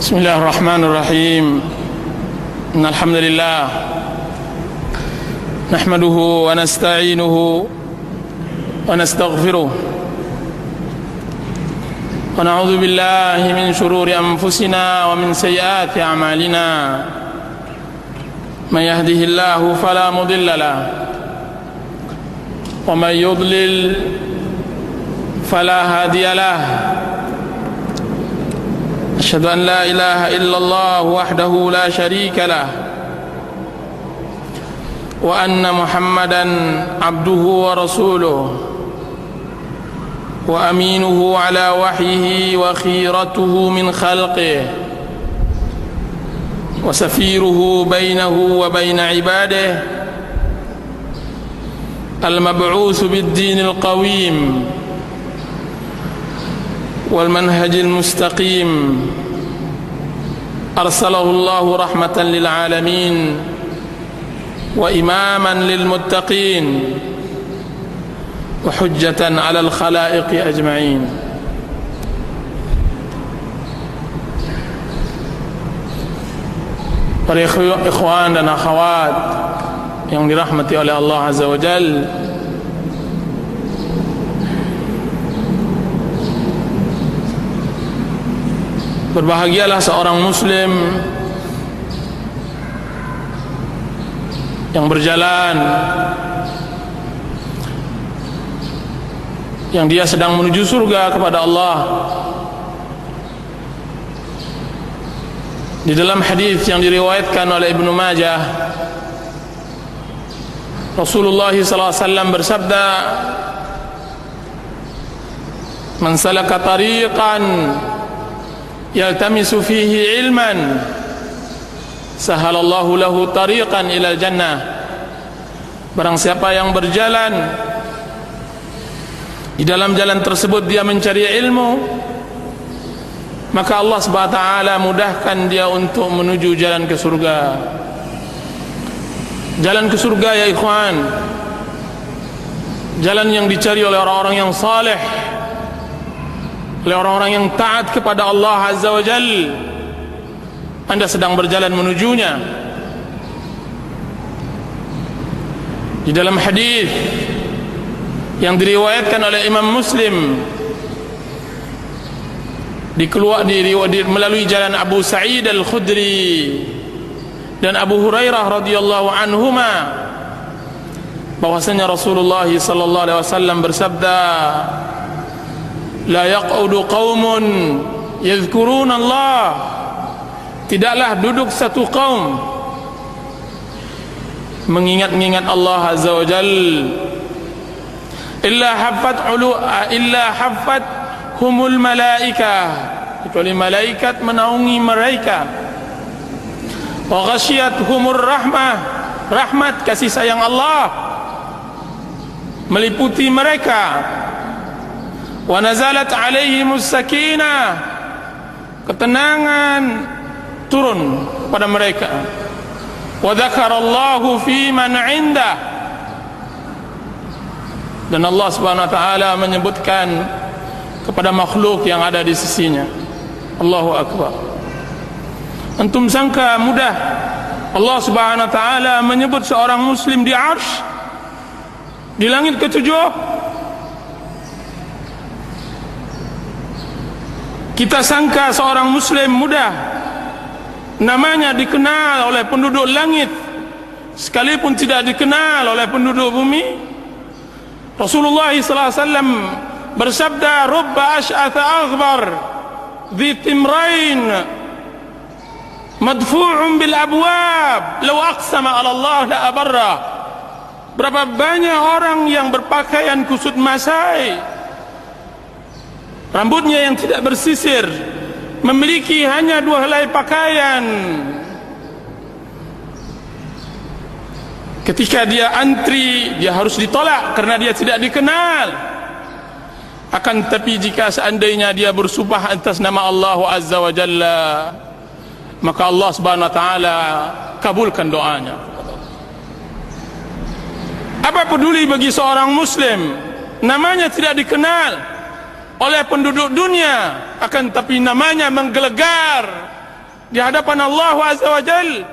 بسم الله الرحمن الرحيم إن الحمد لله نحمده ونستعينه ونستغفره ونعوذ بالله من شرور أنفسنا ومن سيئات أعمالنا من يهده الله فلا مضل له ومن يضلل فلا هادي له أشهد أن لا إله إلا الله وحده لا شريك له وأن محمدا عبده ورسوله وأمينه على وحيه وخيرته من خلقه وسفيره بينه وبين عباده المبعوث بالدين القويم والمنهج المستقيم أرسله الله رحمة للعالمين وإماما للمتقين وحجة على الخلائق أجمعين. Para ikhwan dan akhwat yang dirahmati oleh Allah Azza wa Jalla, berbahagialah seorang muslim yang berjalan, yang dia sedang menuju surga kepada Allah. Di dalam hadis yang diriwayatkan oleh Ibnu Majah, Rasulullah SAW bersabda, "Man salaka tariqan yaltamisu fihi ilman sahalallahu lahu tariqan ilal jannah." Barang siapa yang berjalan, di dalam jalan tersebut dia mencari ilmu, maka Allah Subhanahu wa taala mudahkan dia untuk menuju jalan ke surga. Jalan ke surga ya ikhwan, jalan yang dicari oleh orang-orang yang saleh, oleh orang-orang yang taat kepada Allah Azza wa Jalla. Anda sedang berjalan menujunya. Di dalam hadis yang diriwayatkan oleh Imam Muslim, melalui jalan Abu Sa'id Al-Khudri dan Abu Hurairah radhiyallahu anhuma, bahwasanya Rasulullah sallallahu alaihi wasallam bersabda, "La yaq'udu qaumun yadhkuruna Allah." Tidaklah duduk satu kaum mengingat-ingat Allah Azza wa Jalla, illa haffat humul malaikah, kecuali malaikat menaungi mereka. Wa ghasyiyat humur rahmah, rahmat kasih sayang Allah meliputi mereka. Wa nazalat alaihimus sakinah, ketenangan turun pada mereka. Wa dzakarallahu fi man 'indah, dan Allah Subhanahu wa taala menyebutkan kepada makhluk yang ada di sisinya. Allahu akbar. Antum sangka mudah Allah Subhanahu wa taala menyebut seorang muslim di arsy, di langit ketujuh? Kita sangka seorang muslim mudah namanya dikenal oleh penduduk langit, sekalipun tidak dikenal oleh penduduk bumi. Rasulullah SAW bersabda, "Rubba ash'atha aghbar dhi timrain madfu'un bil abwab law aqsama 'ala Allah la abarra." Berapa banyak orang yang berpakaian kusut masai, rambutnya yang tidak bersisir, memiliki hanya 2 helai pakaian, ketika dia antri dia harus ditolak karena dia tidak dikenal. Akan tetapi jika seandainya dia bersumpah atas nama Allah Azza wa Jalla, maka Allah Subhanahu wa taala kabulkan doanya. Apa peduli bagi seorang muslim namanya tidak dikenal oleh penduduk dunia, akan tetapi namanya menggelegar di hadapan Allah Azza wa Jal.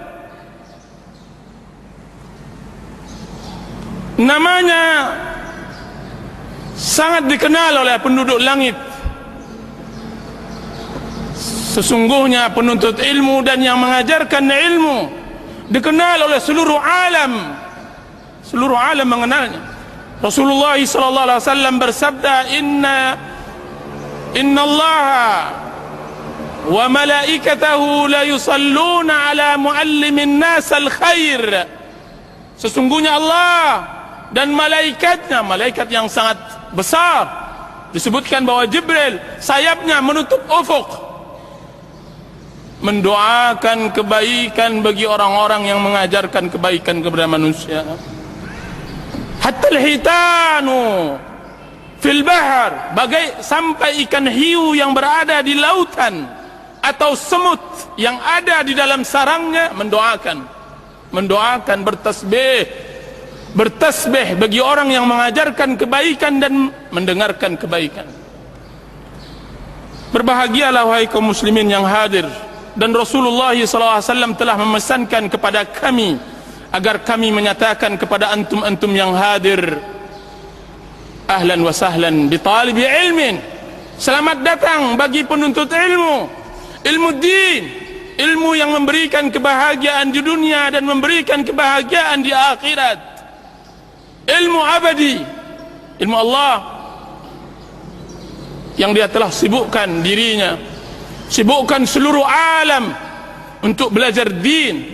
Namanya sangat dikenal oleh penduduk langit. Sesungguhnya penuntut ilmu dan yang mengajarkan ilmu dikenal oleh seluruh alam. Seluruh alam mengenalnya. Rasulullah sallallahu alaihi wasallam bersabda, Inna Allah wa malaikatahu la yusalluna ala muallimin nas al-khair. Sesungguhnya Allah dan malaikatnya, malaikat yang sangat besar, disebutkan bahwa Jibril sayapnya menutup ufuk, mendoakan kebaikan bagi orang-orang yang mengajarkan kebaikan kepada manusia. Hatta al-hitanu fil bahar, bagai sampai ikan hiu yang berada di lautan atau semut yang ada di dalam sarangnya mendoakan bertasbih bagi orang yang mengajarkan kebaikan dan mendengarkan kebaikan. Berbahagialah wahai kaum muslimin yang hadir, dan Rasulullah SAW telah memesankan kepada kami agar kami menyatakan kepada antum-antum yang hadir, ahlan wa sahlan bi talibi ilmin, selamat datang bagi penuntut ilmu, ilmu din, ilmu yang memberikan kebahagiaan di dunia dan memberikan kebahagiaan di akhirat, ilmu abadi, ilmu Allah yang dia telah sibukkan dirinya, sibukkan seluruh alam untuk belajar din,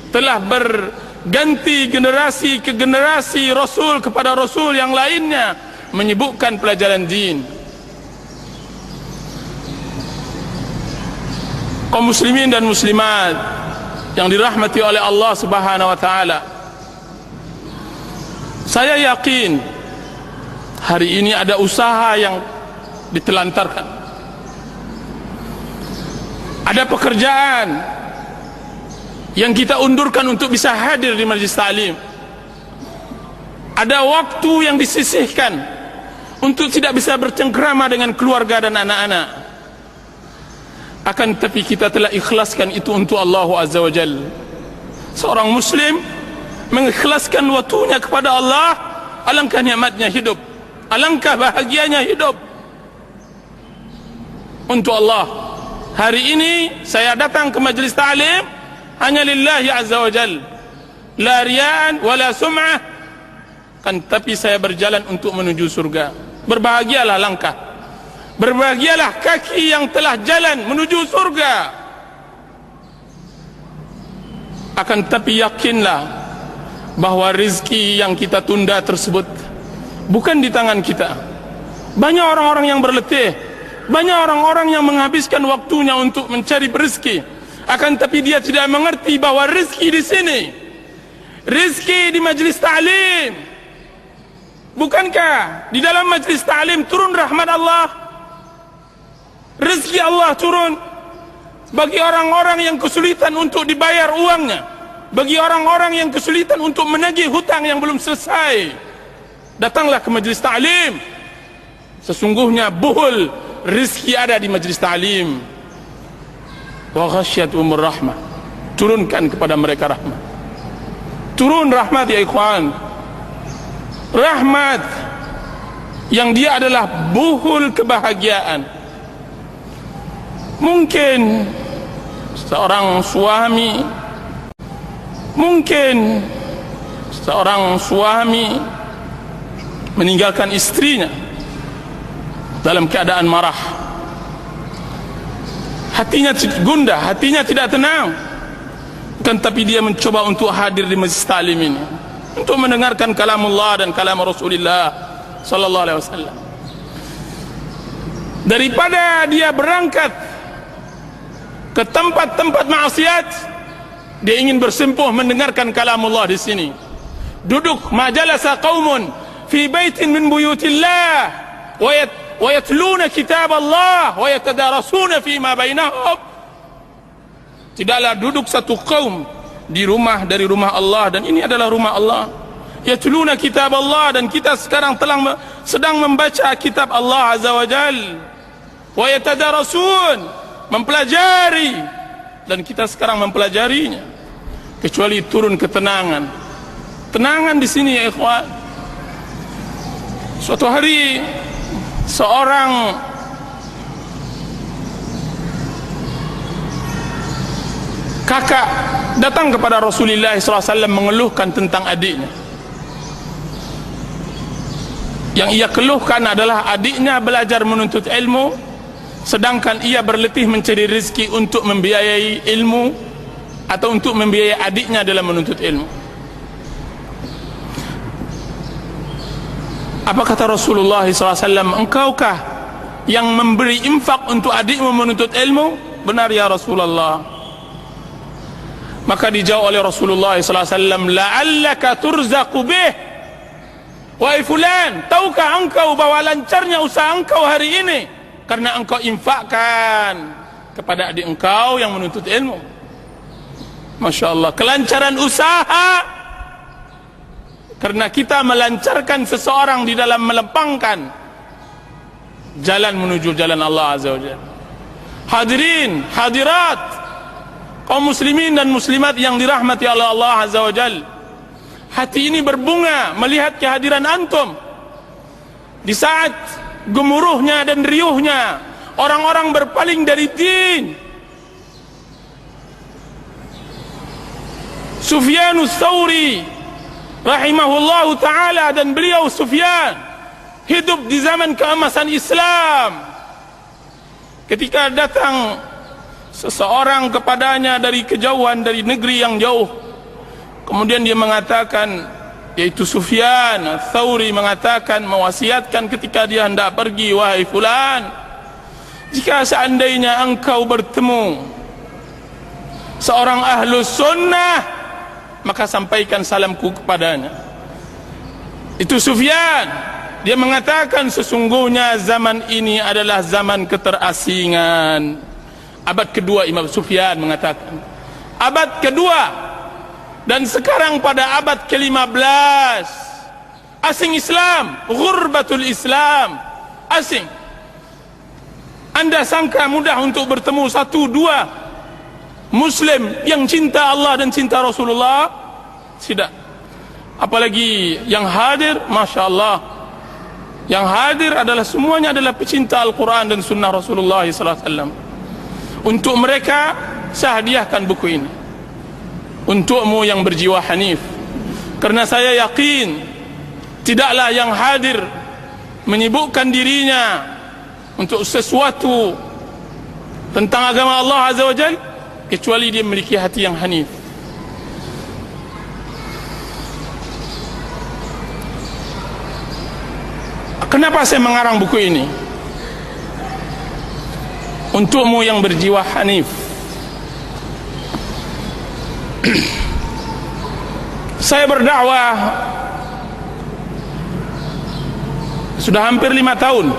telah berganti generasi ke generasi, rasul kepada rasul yang lainnya menyibukkan pelajaran din. Kaum muslimin dan muslimat yang dirahmati oleh Allah Subhanahu wa taala, saya yakin hari ini ada usaha yang ditelantarkan, ada pekerjaan yang kita undurkan untuk bisa hadir di majlis ta'lim, ada waktu yang disisihkan untuk tidak bisa bercengkrama dengan keluarga dan anak-anak. Akan tetapi kita telah ikhlaskan itu untuk Allah Azza wa Jal. Seorang muslim mengikhlaskan waktunya kepada Allah, alangkah nikmatnya hidup, alangkah bahagianya hidup untuk Allah. Hari ini saya datang ke majlis ta'lim hanya lillahi Azza wa Jal, la riya'an wala sum'ah, kan tapi saya berjalan untuk menuju surga. Berbahagialah langkah, berbahagialah kaki yang telah jalan menuju surga. Akan tapi yakinlah bahwa rezeki yang kita tunda tersebut bukan di tangan kita. Banyak orang-orang yang berletih, banyak orang-orang yang menghabiskan waktunya untuk mencari rezeki, akan tapi dia tidak mengerti bahwa rezeki di sini, rezeki di majlis ta'lim. Bukankah di dalam majlis ta'lim turun rahmat Allah, rezeki Allah turun bagi orang-orang yang kesulitan untuk dibayar uangnya, bagi orang-orang yang kesulitan untuk menagih hutang yang belum selesai. Datanglah ke majlis ta'lim, sesungguhnya buhul rezeki ada di majlis ta'lim. Wa ghasyiyatuhumur rahmah, turunkan kepada mereka rahmat. Turun rahmat ya ikhwan, rahmat yang dia adalah buhul kebahagiaan. Mungkin seorang suami meninggalkan istrinya dalam keadaan marah, hatinya gundah, hatinya tidak tenang, kan tapi dia mencoba untuk hadir di majlis ta'lim ini untuk mendengarkan kalamullah dan kalam Rasulullah sallallahu alaihi wasallam. Daripada dia berangkat ke tempat-tempat maksiat, dia ingin bersimpuh mendengarkan kalamullah di sini. Duduk majalasa qaumun fi baitin min buyutillah wa yatluna kitab Allah wa yatadarasuna fi ma bainahum. Tidaklah duduk satu kaum di rumah dari rumah Allah, dan ini adalah rumah Allah, yatluna kitab Allah, dan kita sekarang sedang membaca kitab Allah Azza wa Jal, wa yatadarasun, mempelajari dan kita sekarang mempelajarinya, kecuali turun ketenangan. Tenangan di sini ya ikhwan. Suatu hari seorang kakak datang kepada Rasulullah SAW mengeluhkan tentang adiknya. Yang ia keluhkan adalah adiknya belajar menuntut ilmu, sedangkan ia berletih mencari rezeki untuk membiayai ilmu atau untuk membiayai adiknya dalam menuntut ilmu. Apa kata Rasulullah SAW? Engkaukah yang memberi infak untuk adikmu menuntut ilmu? Benar ya Rasulullah. Maka dijawab oleh Rasulullah SAW, la'allaka turzaqu bih. Wahai fulan, tahukah engkau bahwa lancarnya usaha engkau hari ini karena engkau infakkan kepada adik engkau yang menuntut ilmu. Masya Allah, kelancaran usaha karena kita melancarkan seseorang di dalam melempangkan jalan menuju jalan Allah Azza wa Jalla. Hadirin, hadirat, kaum muslimin dan muslimat yang dirahmati oleh Allah Azza wa Jalla, hati ini berbunga melihat kehadiran antum di saat gemuruhnya dan riuhnya orang-orang berpaling dari din. Sufyanus Tsauri rahimahullahu ta'ala, dan beliau Sufyan hidup di zaman keemasan Islam. Ketika datang seseorang kepadanya dari kejauhan, dari negeri yang jauh, kemudian dia mengatakan, yaitu Sufyan Tsauri mengatakan, mewasiatkan ketika dia hendak pergi, wahai fulan, jika seandainya engkau bertemu seorang ahlus sunnah, maka sampaikan salamku kepadanya. Itu Sufyan. Dia mengatakan sesungguhnya zaman ini adalah zaman keterasingan. Abad kedua Imam Sufyan mengatakan. Abad kedua. Dan sekarang pada abad ke-15. Asing Islam. Ghurbatul Islam. Asing. Anda sangka mudah untuk bertemu satu dua Muslim yang cinta Allah dan cinta Rasulullah? Tidak. Apalagi yang hadir, Masya Allah, yang hadir adalah semuanya adalah pecinta Al-Quran dan Sunnah Rasulullah SAW. Untuk mereka saya hadiahkan buku ini. Untukmu yang berjiwa hanif, karena saya yakin tidaklah yang hadir menyibukkan dirinya untuk sesuatu tentang agama Allah Azza wa Jalla kecuali dia memiliki hati yang hanif. Kenapa saya mengarang buku ini? Untukmu yang berjiwa hanif. Saya berdakwah sudah hampir 5 tahun,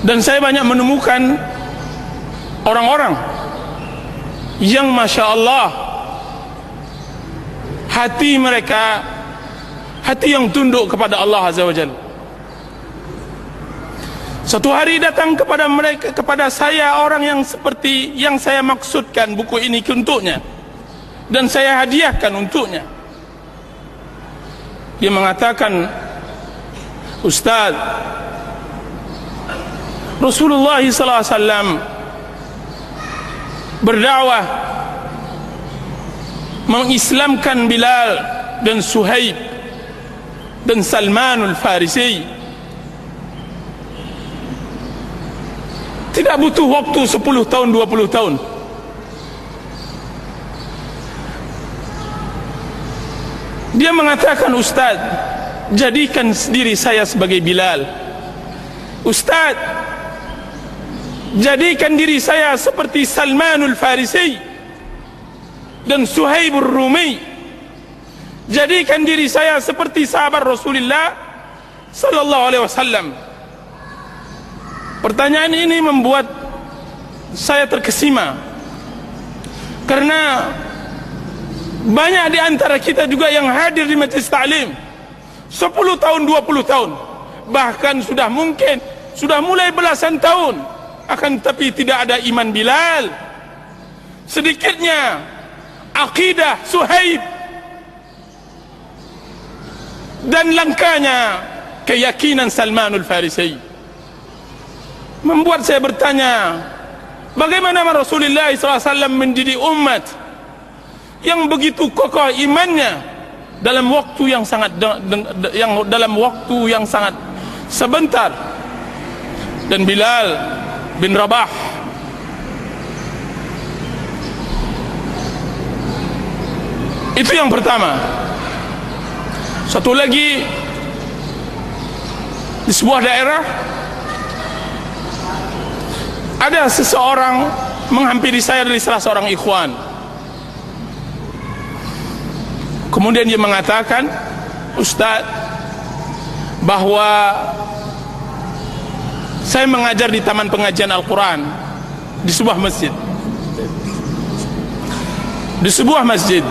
dan saya banyak menemukan orang-orang yang Masya Allah hati mereka hati yang tunduk kepada Allah Azza wa Jalla. Satu hari datang kepada mereka, kepada saya, orang yang seperti yang saya maksudkan buku ini untuknya, dan saya hadiahkan untuknya. Dia mengatakan, Ustaz, Rasulullah SAW berdakwah mengislamkan Bilal dan Suhaib dan Salmanul Farisi. Tidak butuh waktu 10 tahun, 20 tahun. Dia mengatakan, Ustaz, jadikan diri saya sebagai Bilal. Ustaz, jadikan diri saya seperti Salmanul Farisi dan Suhaibur Rumi. Jadikan diri saya seperti sahabat Rasulullah sallallahu alaihi wasallam. Pertanyaan ini membuat saya terkesima, karena banyak di antara kita juga yang hadir di majlis ta'lim 10 tahun, 20 tahun, bahkan sudah mulai belasan tahun, akan tetapi tidak ada iman Bilal, sedikitnya akidah Suhaib, dan langkanya keyakinan Salmanul Farisi, membuat saya bertanya, bagaimana Rasulullah SAW mendidik umat yang begitu kokoh imannya dalam waktu yang sangat sebentar. Dan Bilal bin Rabah, itu yang pertama. Satu lagi, di sebuah daerah ada seseorang menghampiri saya dari salah seorang ikhwan. Kemudian dia mengatakan, Ustaz, bahwa saya mengajar di taman pengajian Al-Quran di sebuah masjid.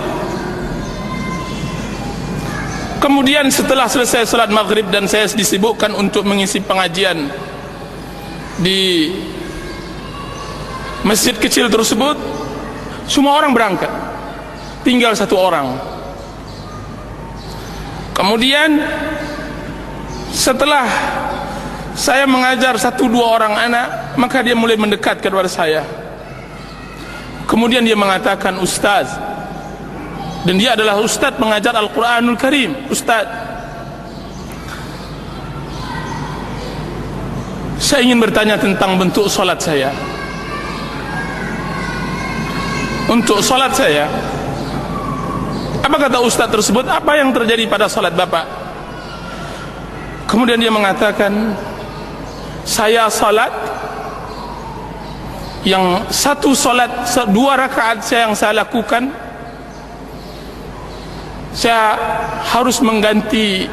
Kemudian setelah selesai salat maghrib dan saya disibukkan untuk mengisi pengajian di masjid kecil tersebut, semua orang berangkat, tinggal satu orang. Kemudian setelah saya mengajar 1-2 orang anak, maka dia mulai mendekat kepada saya. Kemudian dia mengatakan, Ustaz, dan dia adalah Ustaz mengajar Al-Quranul Karim. Ustaz, saya ingin bertanya tentang bentuk solat saya. Untuk solat saya, apa kata Ustaz tersebut? Apa yang terjadi pada solat Bapak? Kemudian dia mengatakan, saya solat yang satu solat 2 rakaat yang saya lakukan, saya harus mengganti,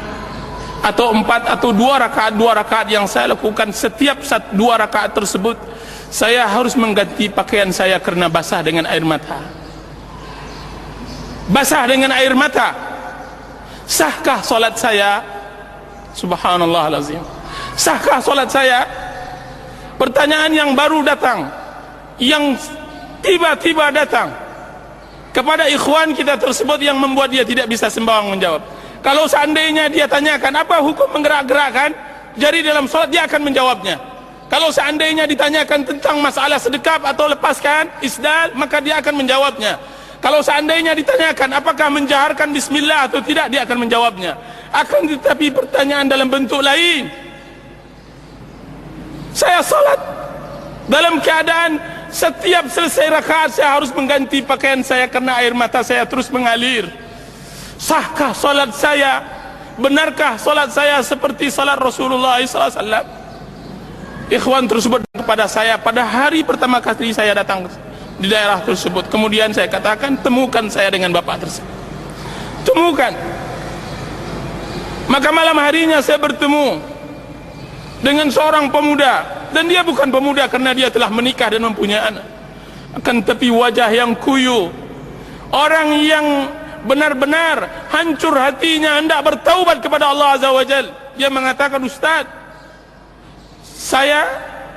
atau 4 atau 2 rakaat yang saya lakukan, setiap 2 rakaat tersebut saya harus mengganti pakaian saya karena basah dengan air mata. Basah dengan air mata. Sahkah solat saya? Subhanallahal-azim. Sahkah solat saya? Pertanyaan yang baru datang, yang tiba-tiba datang kepada ikhwan kita tersebut, yang membuat dia tidak bisa sembarang menjawab. Kalau seandainya dia tanyakan apa hukum menggerak-gerakkan jari dalam solat, dia akan menjawabnya. Kalau seandainya ditanyakan tentang masalah sedekap atau lepaskan isdal, maka dia akan menjawabnya. Kalau seandainya ditanyakan apakah menjaharkan bismillah atau tidak, dia akan menjawabnya. Akan tetapi pertanyaan dalam bentuk lain. Saya salat dalam keadaan setiap selesai rakaat saya harus mengganti pakaian saya karena air mata saya terus mengalir. Sahkah salat saya? Benarkah salat saya seperti salat Rasulullah SAW? Ikhwan tersebut kepada saya pada hari pertama kali saya datang di daerah tersebut. Kemudian saya katakan, temukan saya dengan bapak tersebut. Temukan. Maka malam harinya saya bertemu dengan seorang pemuda, dan dia bukan pemuda karena dia telah menikah dan mempunyai anak, akan tetapi wajah yang kuyu, orang yang benar-benar hancur hatinya hendak bertaubat kepada Allah Azza wa Jal. Dia mengatakan, Ustaz, saya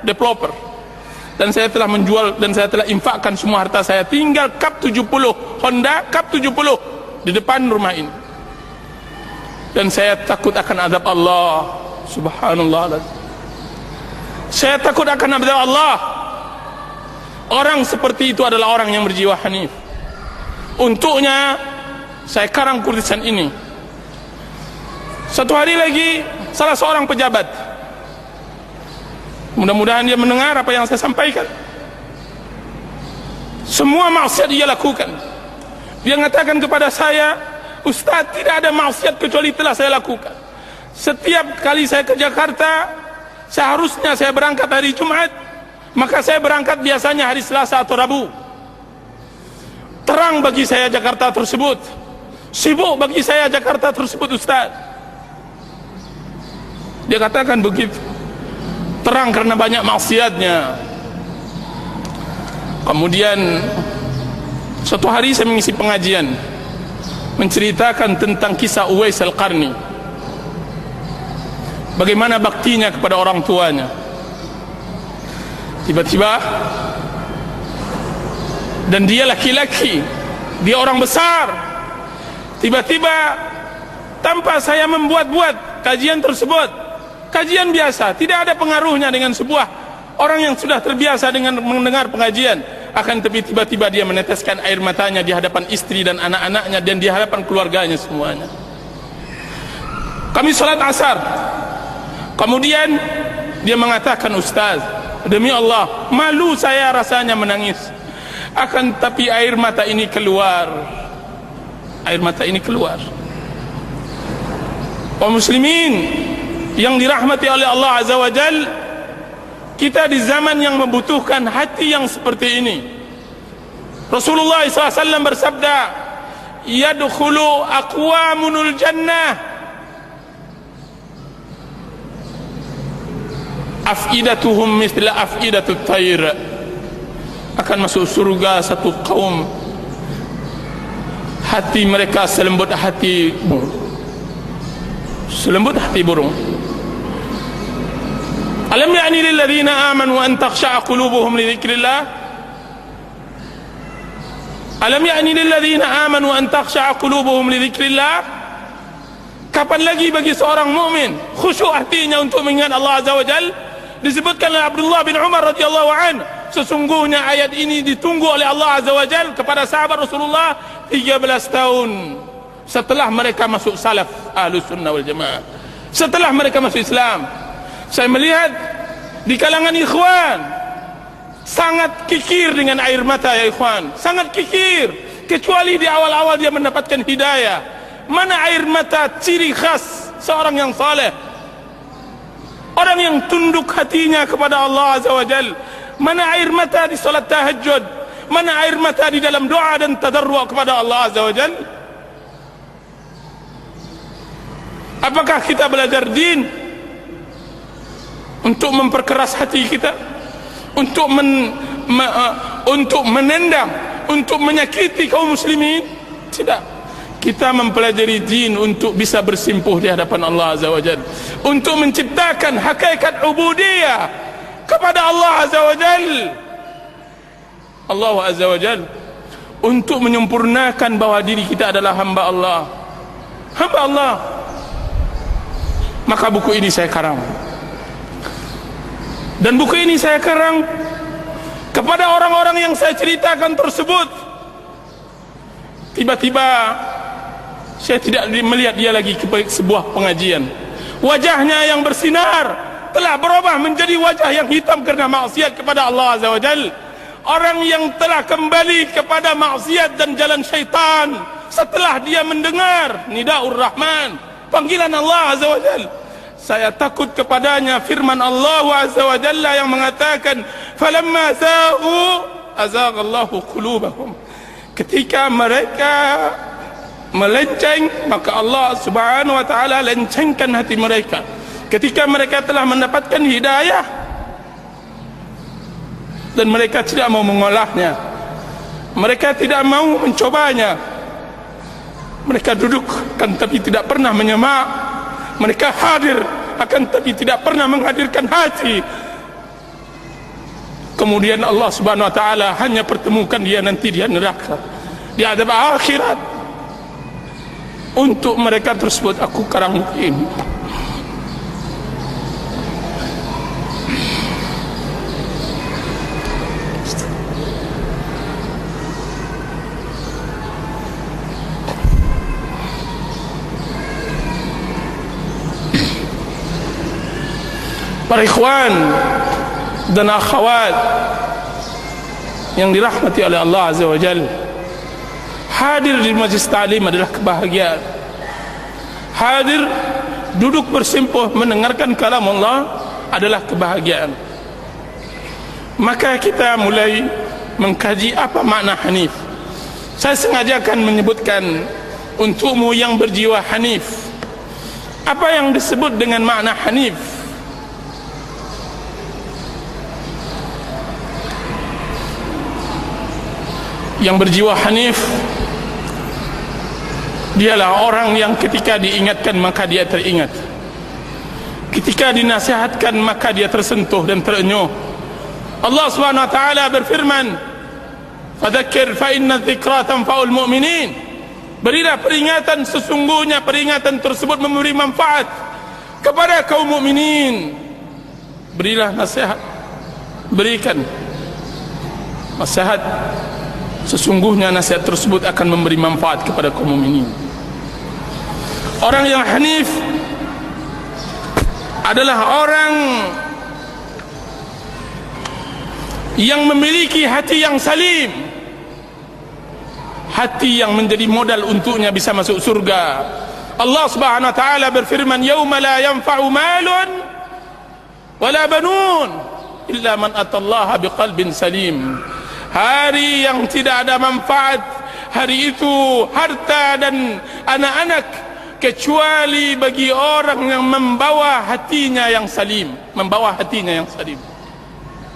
developer dan saya telah menjual dan saya telah infakkan semua harta saya, tinggal Cup 70 Honda Cup 70 di depan rumah ini, dan saya takut akan azab Allah. Subhanallah, saya takut akan azab Allah. Orang seperti itu adalah orang yang berjiwa hanif. Untuknya saya karang tulisan ini. Satu hari lagi salah seorang pejabat, mudah-mudahan dia mendengar apa yang saya sampaikan, semua maksiat dia lakukan. Dia mengatakan kepada saya, Ustaz, tidak ada maksiat kecuali telah saya lakukan. Setiap kali saya ke Jakarta, seharusnya saya berangkat hari Jumat, maka saya berangkat biasanya hari Selasa atau Rabu. Terang bagi saya Jakarta tersebut, sibuk bagi saya Jakarta tersebut, Ustaz. Dia katakan begitu. Terang karena banyak maksiatnya. Kemudian suatu hari saya mengisi pengajian, menceritakan tentang kisah Uwais Al-Qarni, bagaimana baktinya kepada orang tuanya. Tiba-tiba dan dia laki-laki, dia orang besar. Tiba-tiba tanpa saya membuat-buat kajian tersebut, kajian biasa, tidak ada pengaruhnya dengan sebuah orang yang sudah terbiasa dengan mendengar pengajian, akan tapi tiba-tiba dia meneteskan air matanya di hadapan istri dan anak-anaknya dan di hadapan keluarganya semuanya. Kami salat asar, kemudian dia mengatakan, "Ustaz, demi Allah, malu saya rasanya menangis, akan tapi air mata ini keluar, air mata ini keluar." Kaum muslimin yang dirahmati oleh Allah Azza wa Jal, kita di zaman yang membutuhkan hati yang seperti ini. Rasulullah SAW bersabda, "Yadkhulu aqwamunul jannah afidatuhum mithla afidatut tayr." Akan masuk surga satu kaum, hati mereka selembut hati burung. Alam ya'ni lil ladzina amanu an takhsha'a qulubuhum li dzikrillah? Alam ya'ni lil ladzina amanu an takhsha'a qulubuhum li dzikrillah? Kapan lagi bagi seorang mukmin khusyuk hatinya untuk mengingat Allah Azza wa Jalla? Disebutkan oleh Abdullah bin Umar radhiyallahu anhu, sesungguhnya ayat ini ditunggu oleh Allah Azza wa Jalla kepada sahabat Rasulullah 13 tahun setelah mereka masuk salaf Ahlus Sunnah wal Jamaah, setelah mereka masuk Islam. Saya melihat di kalangan ikhwan sangat kikir dengan air mata, ya ikhwan, sangat kikir, kecuali di awal-awal dia mendapatkan hidayah. Mana air mata ciri khas seorang yang saleh, orang yang tunduk hatinya kepada Allah Azza wa Jal? Mana air mata di salat tahajud? Mana air mata di dalam doa dan tadarru' kepada Allah Azza wa Jal? Apakah kita belajar din untuk memperkeras hati kita, untuk menendang, untuk menyakiti kaum muslimin? Tidak. Kita mempelajari din untuk bisa bersimpuh di hadapan Allah Azza wa Jalla, untuk menciptakan hakikat ubudiyah kepada Allah Azza wa Jalla. Allah Azza wa Jalla untuk menyempurnakan bahwa diri kita adalah hamba Allah, hamba Allah. Maka buku ini saya karang, dan buku ini saya karang kepada orang-orang yang saya ceritakan tersebut. Tiba-tiba saya tidak melihat dia lagi ke sebuah pengajian. Wajahnya yang bersinar telah berubah menjadi wajah yang hitam karena maksiat kepada Allah Azza wa Jalla. Orang yang telah kembali kepada maksiat dan jalan syaitan setelah dia mendengar Nidaur Rahman, panggilan Allah Azza wa Jalla. Saya takut kepadanya firman Allah Azza wa Jalla yang mengatakan, "Falamma zaghu azaghallahu qulubahum." Ketika mereka melenceng, maka Allah Subhanahu wa taala lencengkan hati mereka. Ketika mereka telah mendapatkan hidayah dan mereka tidak mau mengolahnya, mereka tidak mau mencobanya, mereka duduk kan tapi tidak pernah menyemak, mereka hadir akan tapi tidak pernah menghadirkan hati. Kemudian Allah Subhanahu wa taala hanya pertemukan dia nanti di neraka, di adab akhirat. Untuk mereka tersebut aku karang buku ini. Para ikhwan dan akhwat yang dirahmati oleh Allah Azza wa Jalla, hadir di majlis ta'lim adalah kebahagiaan. Hadir, duduk bersimpuh mendengarkan kalam Allah adalah kebahagiaan. Maka kita mulai mengkaji apa makna hanif. Saya sengaja akan menyebutkan untukmu yang berjiwa hanif, apa yang disebut dengan makna hanif. Yang berjiwa hanif, dialah orang yang ketika diingatkan maka dia teringat, ketika dinasihatkan maka dia tersentuh dan terenyuh. Allah Subhanahu wa taala berfirman, Fadzakir fa inna dzikra tanfa'ul mu'minin. Berilah peringatan, sesungguhnya peringatan tersebut memberi manfaat kepada kaum mukminin. Berilah nasihat, berikan nasihat, sesungguhnya nasihat tersebut akan memberi manfaat kepada kaum mukminin. Orang yang hanif adalah orang yang memiliki hati yang salim, hati yang menjadi modal untuknya bisa masuk surga. Allah Subhanahu wa taala berfirman, "Yauma la yanfa'u malun wala banun illa man atallaha biqalbin salim." Hari yang tidak ada manfaat, hari itu harta dan anak-anak, kecuali bagi orang yang membawa hatinya yang salim, membawa hatinya yang salim.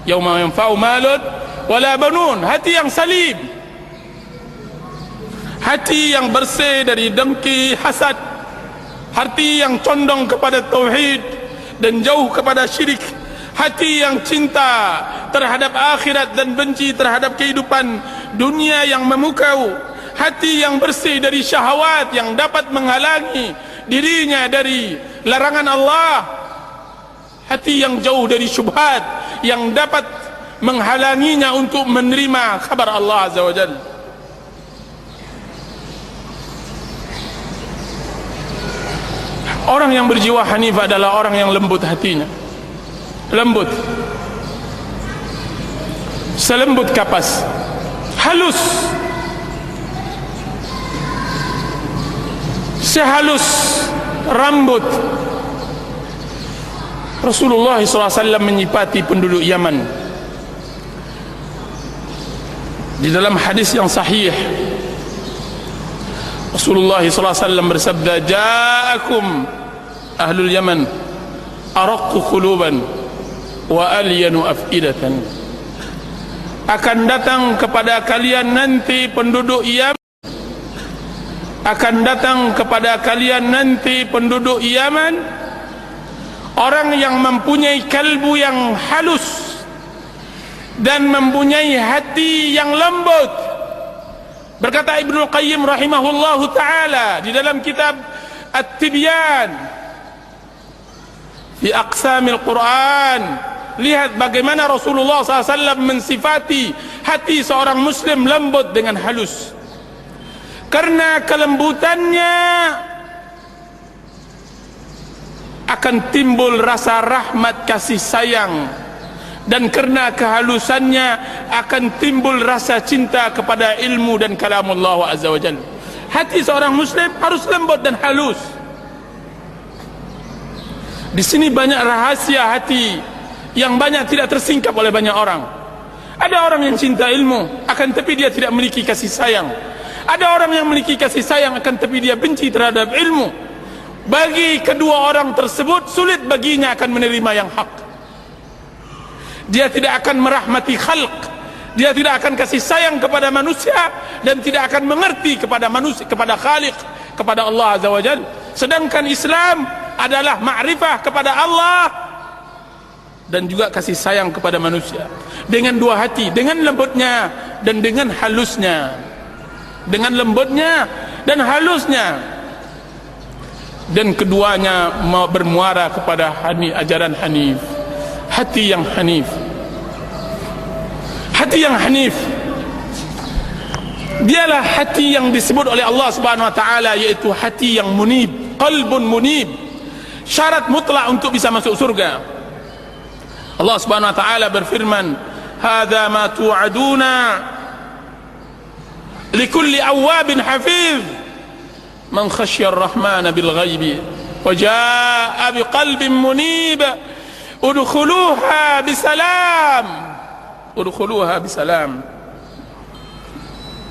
Yauma yanfa'u malun wala banun, hati yang salim, hati yang bersih dari dengki, hasad, hati yang condong kepada tauhid dan jauh kepada syirik, hati yang cinta terhadap akhirat dan benci terhadap kehidupan dunia yang memukau, hati yang bersih dari syahwat yang dapat menghalangi dirinya dari larangan Allah, hati yang jauh dari syubhat yang dapat menghalanginya untuk menerima kabar Allah Azza wa Jalla. Orang yang berjiwa hanif adalah orang yang lembut hatinya, lembut, selembut kapas, halus, sehalus rambut. Rasulullah SAW menyifati penduduk Yaman di dalam hadis yang sahih. Rasulullah SAW bersabda, "Ja'akum ahlul Yaman araqqu quluban wa alyanu afidatan." Akan datang kepada kalian nanti penduduk Yaman, akan datang kepada kalian nanti penduduk Yaman orang yang mempunyai kalbu yang halus dan mempunyai hati yang lembut. Berkata Ibnu Qayyim rahimahullahu taala di dalam kitab At-Tibyan fi Aqsamil Quran, lihat bagaimana Rasulullah SAW mensifati hati seorang muslim lembut dengan halus. Karena kelembutannya akan timbul rasa rahmat kasih sayang, dan karena kehalusannya akan timbul rasa cinta kepada ilmu dan kalamullah azza wa jalla. Hati seorang muslim harus lembut dan halus. Di sini banyak rahasia hati yang banyak tidak tersingkap oleh banyak orang. Ada orang yang cinta ilmu, akan tapi dia tidak memiliki kasih sayang. Ada orang yang memiliki kasih sayang, akan tapi dia benci terhadap ilmu. Bagi kedua orang tersebut sulit baginya akan menerima yang hak. Dia tidak akan merahmati khalq, dia tidak akan kasih sayang kepada manusia, dan tidak akan mengerti kepada manusia, kepada Khaliq, kepada Allah Azza wa Jalla. Sedangkan Islam adalah ma'rifah kepada Allah dan juga kasih sayang kepada manusia. Dengan dua hati, dengan lembutnya dan dengan halusnya. Dengan lembutnya dan halusnya. Dan keduanya bermuara kepada ajaran hanif, hati yang hanif. Hati yang hanif dialah hati yang disebut oleh Allah Subhanahu wa taala, yaitu hati yang munib, qalbun munib. Syarat mutlak untuk bisa masuk surga. Allah Subhanahu wa taala berfirman, "Hadza ma tu'aduna likulli awwabin hafiz." Man khasyar rahmana bil ghaibi wa jaa biqalbin munib udkhuluha bisalam, udkhuluha bisalam.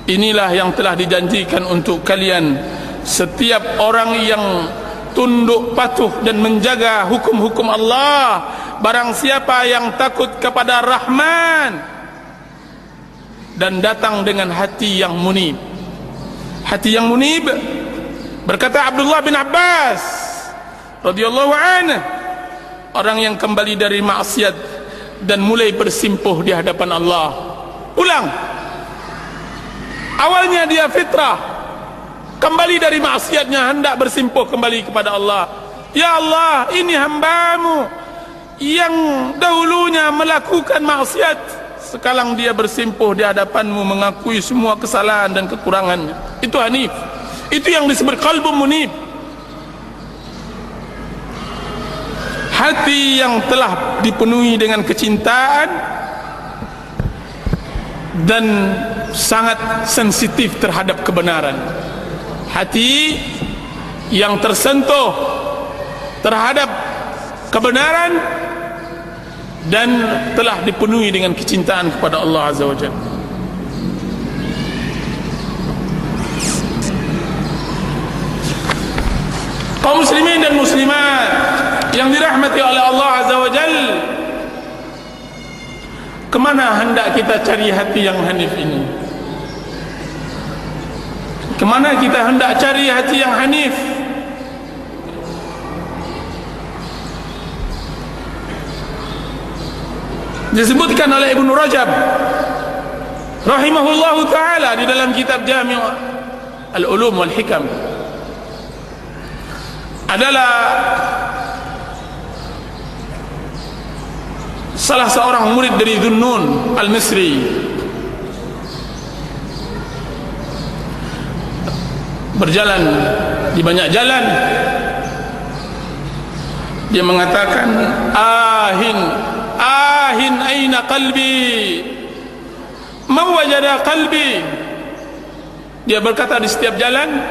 Inilah yang telah dijanjikan untuk kalian, setiap orang yang tunduk patuh dan menjaga hukum-hukum Allah. Barang siapa yang takut kepada Rahman dan datang dengan hati yang munib. Hati yang munib, berkata Abdullah bin Abbas radhiyallahu anhu, orang yang kembali dari maksiat dan mulai bersimpuh di hadapan Allah, pulang Awalnya dia fitrah, kembali dari maksiatnya, hendak bersimpuh kembali kepada Allah. Ya Allah, ini hamba-Mu yang dahulunya melakukan maksiat, sekarang dia bersimpuh di hadapan-Mu, mengakui semua kesalahan dan kekurangannya. Itu hanif, itu yang disebut qalbun munib. Hati yang telah dipenuhi dengan kecintaan dan sangat sensitif terhadap kebenaran. Hati yang tersentuh terhadap kebenaran dan telah dipenuhi dengan kecintaan kepada Allah Azza wa Jalla. Kaum muslimin dan muslimat yang dirahmati oleh Allah Azza wa Jalla, kemana hendak kita cari hati yang hanif ini? Kemana kita hendak cari hati yang hanif? Disebutkan oleh Ibnu Rajab rahimahullahu ta'ala di dalam kitab Jami' Al-Ulum wal Hikam, adalah salah seorang murid dari Dhunnun Al-Misri. Berjalan di banyak jalan, dia mengatakan, ahin aina qalbi, man wajada qalbi. Dia berkata di setiap jalan,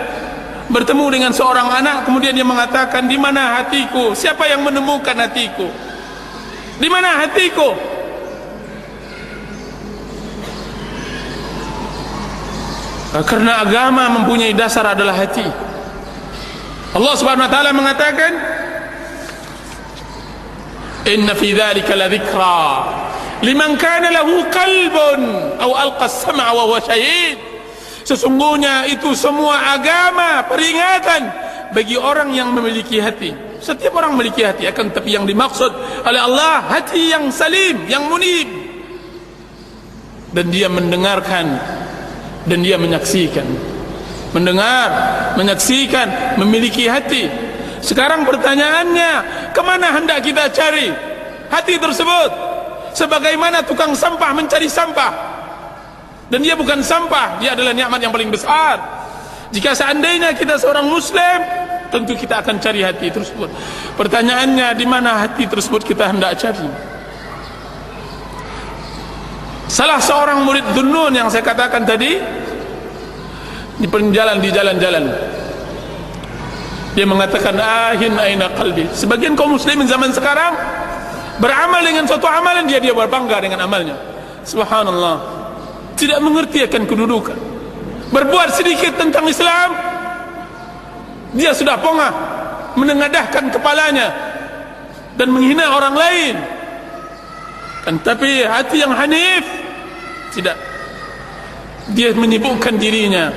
bertemu dengan seorang anak, kemudian dia mengatakan, di mana hatiku? Siapa yang menemukan hatiku? Di mana hatiku? Karena agama mempunyai dasar adalah hati. Allah Subhanahu wa taala mengatakan, inna fi dzalika la dzikra liman kana lahu qalbun aw alqa as-sam'a wa huwa syahid. Sesungguhnya itu semua agama peringatan bagi orang yang memiliki hati. Setiap orang memiliki hati, akan tapi yang dimaksud oleh Allah hati yang salim, yang munib, dan dia mendengarkan dan dia menyaksikan. Mendengar, menyaksikan, memiliki hati. Sekarang pertanyaannya, kemana hendak kita cari hati tersebut? Sebagaimana tukang sampah mencari sampah, dan dia bukan sampah, dia adalah nikmat yang paling besar. Jika seandainya kita seorang muslim, tentu kita akan cari hati tersebut. Pertanyaannya, di mana hati tersebut kita hendak cari? Salah seorang murid Dhunnun yang saya katakan tadi, di jalan-jalan, dia mengatakan, ahin aina qalbi. Sebagian kaum muslimin zaman sekarang beramal dengan suatu amalan, dia berbangga dengan amalnya. Subhanallah, tidak mengerti akan kedudukan. Berbuat sedikit tentang Islam, dia sudah pongah menengadahkan kepalanya dan menghina orang lain. Kan tapi hati yang hanif tidak. Dia menyibukkan dirinya,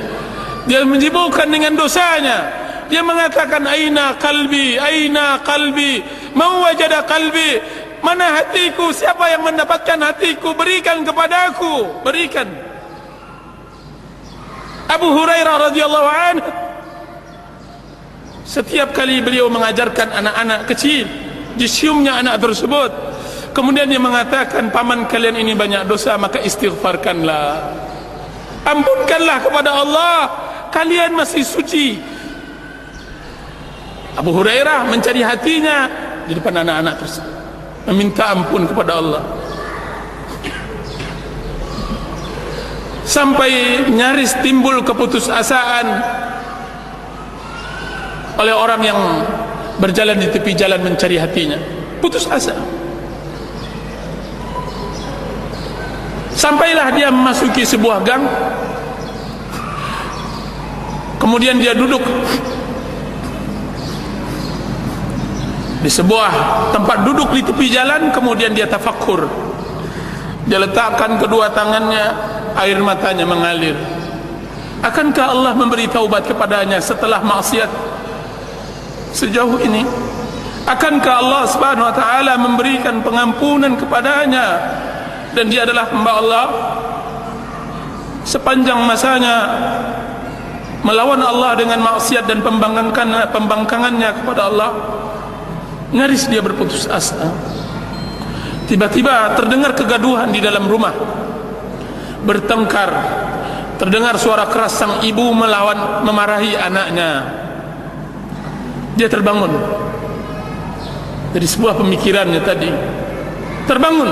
dia menyibukkan dengan dosanya. Dia mengatakan, aina qalbi, aina qalbi, man wajada qalbi. Mana hatiku? Siapa yang mendapatkan hatiku? Berikan kepadaku, berikan. Abu Hurairah radhiyallahu anhu, setiap kali beliau mengajarkan anak-anak kecil, disiumnya anak tersebut, kemudian dia mengatakan, paman kalian ini banyak dosa, maka istighfarkanlah, ampunkanlah kepada Allah, kalian masih suci. Abu Hurairah mencari hatinya di depan anak-anak tersebut, meminta ampun kepada Allah, sampai nyaris timbul keputusasaan oleh orang yang berjalan di tepi jalan mencari hatinya. Putus asa. Sampailah dia memasuki sebuah gang, kemudian dia duduk di sebuah tempat duduk di tepi jalan, kemudian dia tafakkur. Dia letakkan kedua tangannya, air matanya mengalir. Akankah Allah memberi taubat kepadanya setelah maksiat sejauh ini? Akankah Allah Subhanahu wa taala memberikan pengampunan kepadanya dan dia adalah hamba Allah? sepanjang masanya melawan Allah dengan maksiat dan pembangkangannya kepada Allah, nyaris dia berputus asa. Tiba-tiba terdengar kegaduhan di dalam rumah, bertengkar, terdengar suara keras sang ibu memarahi anaknya. Dia terbangun dari sebuah pemikirannya tadi, terbangun.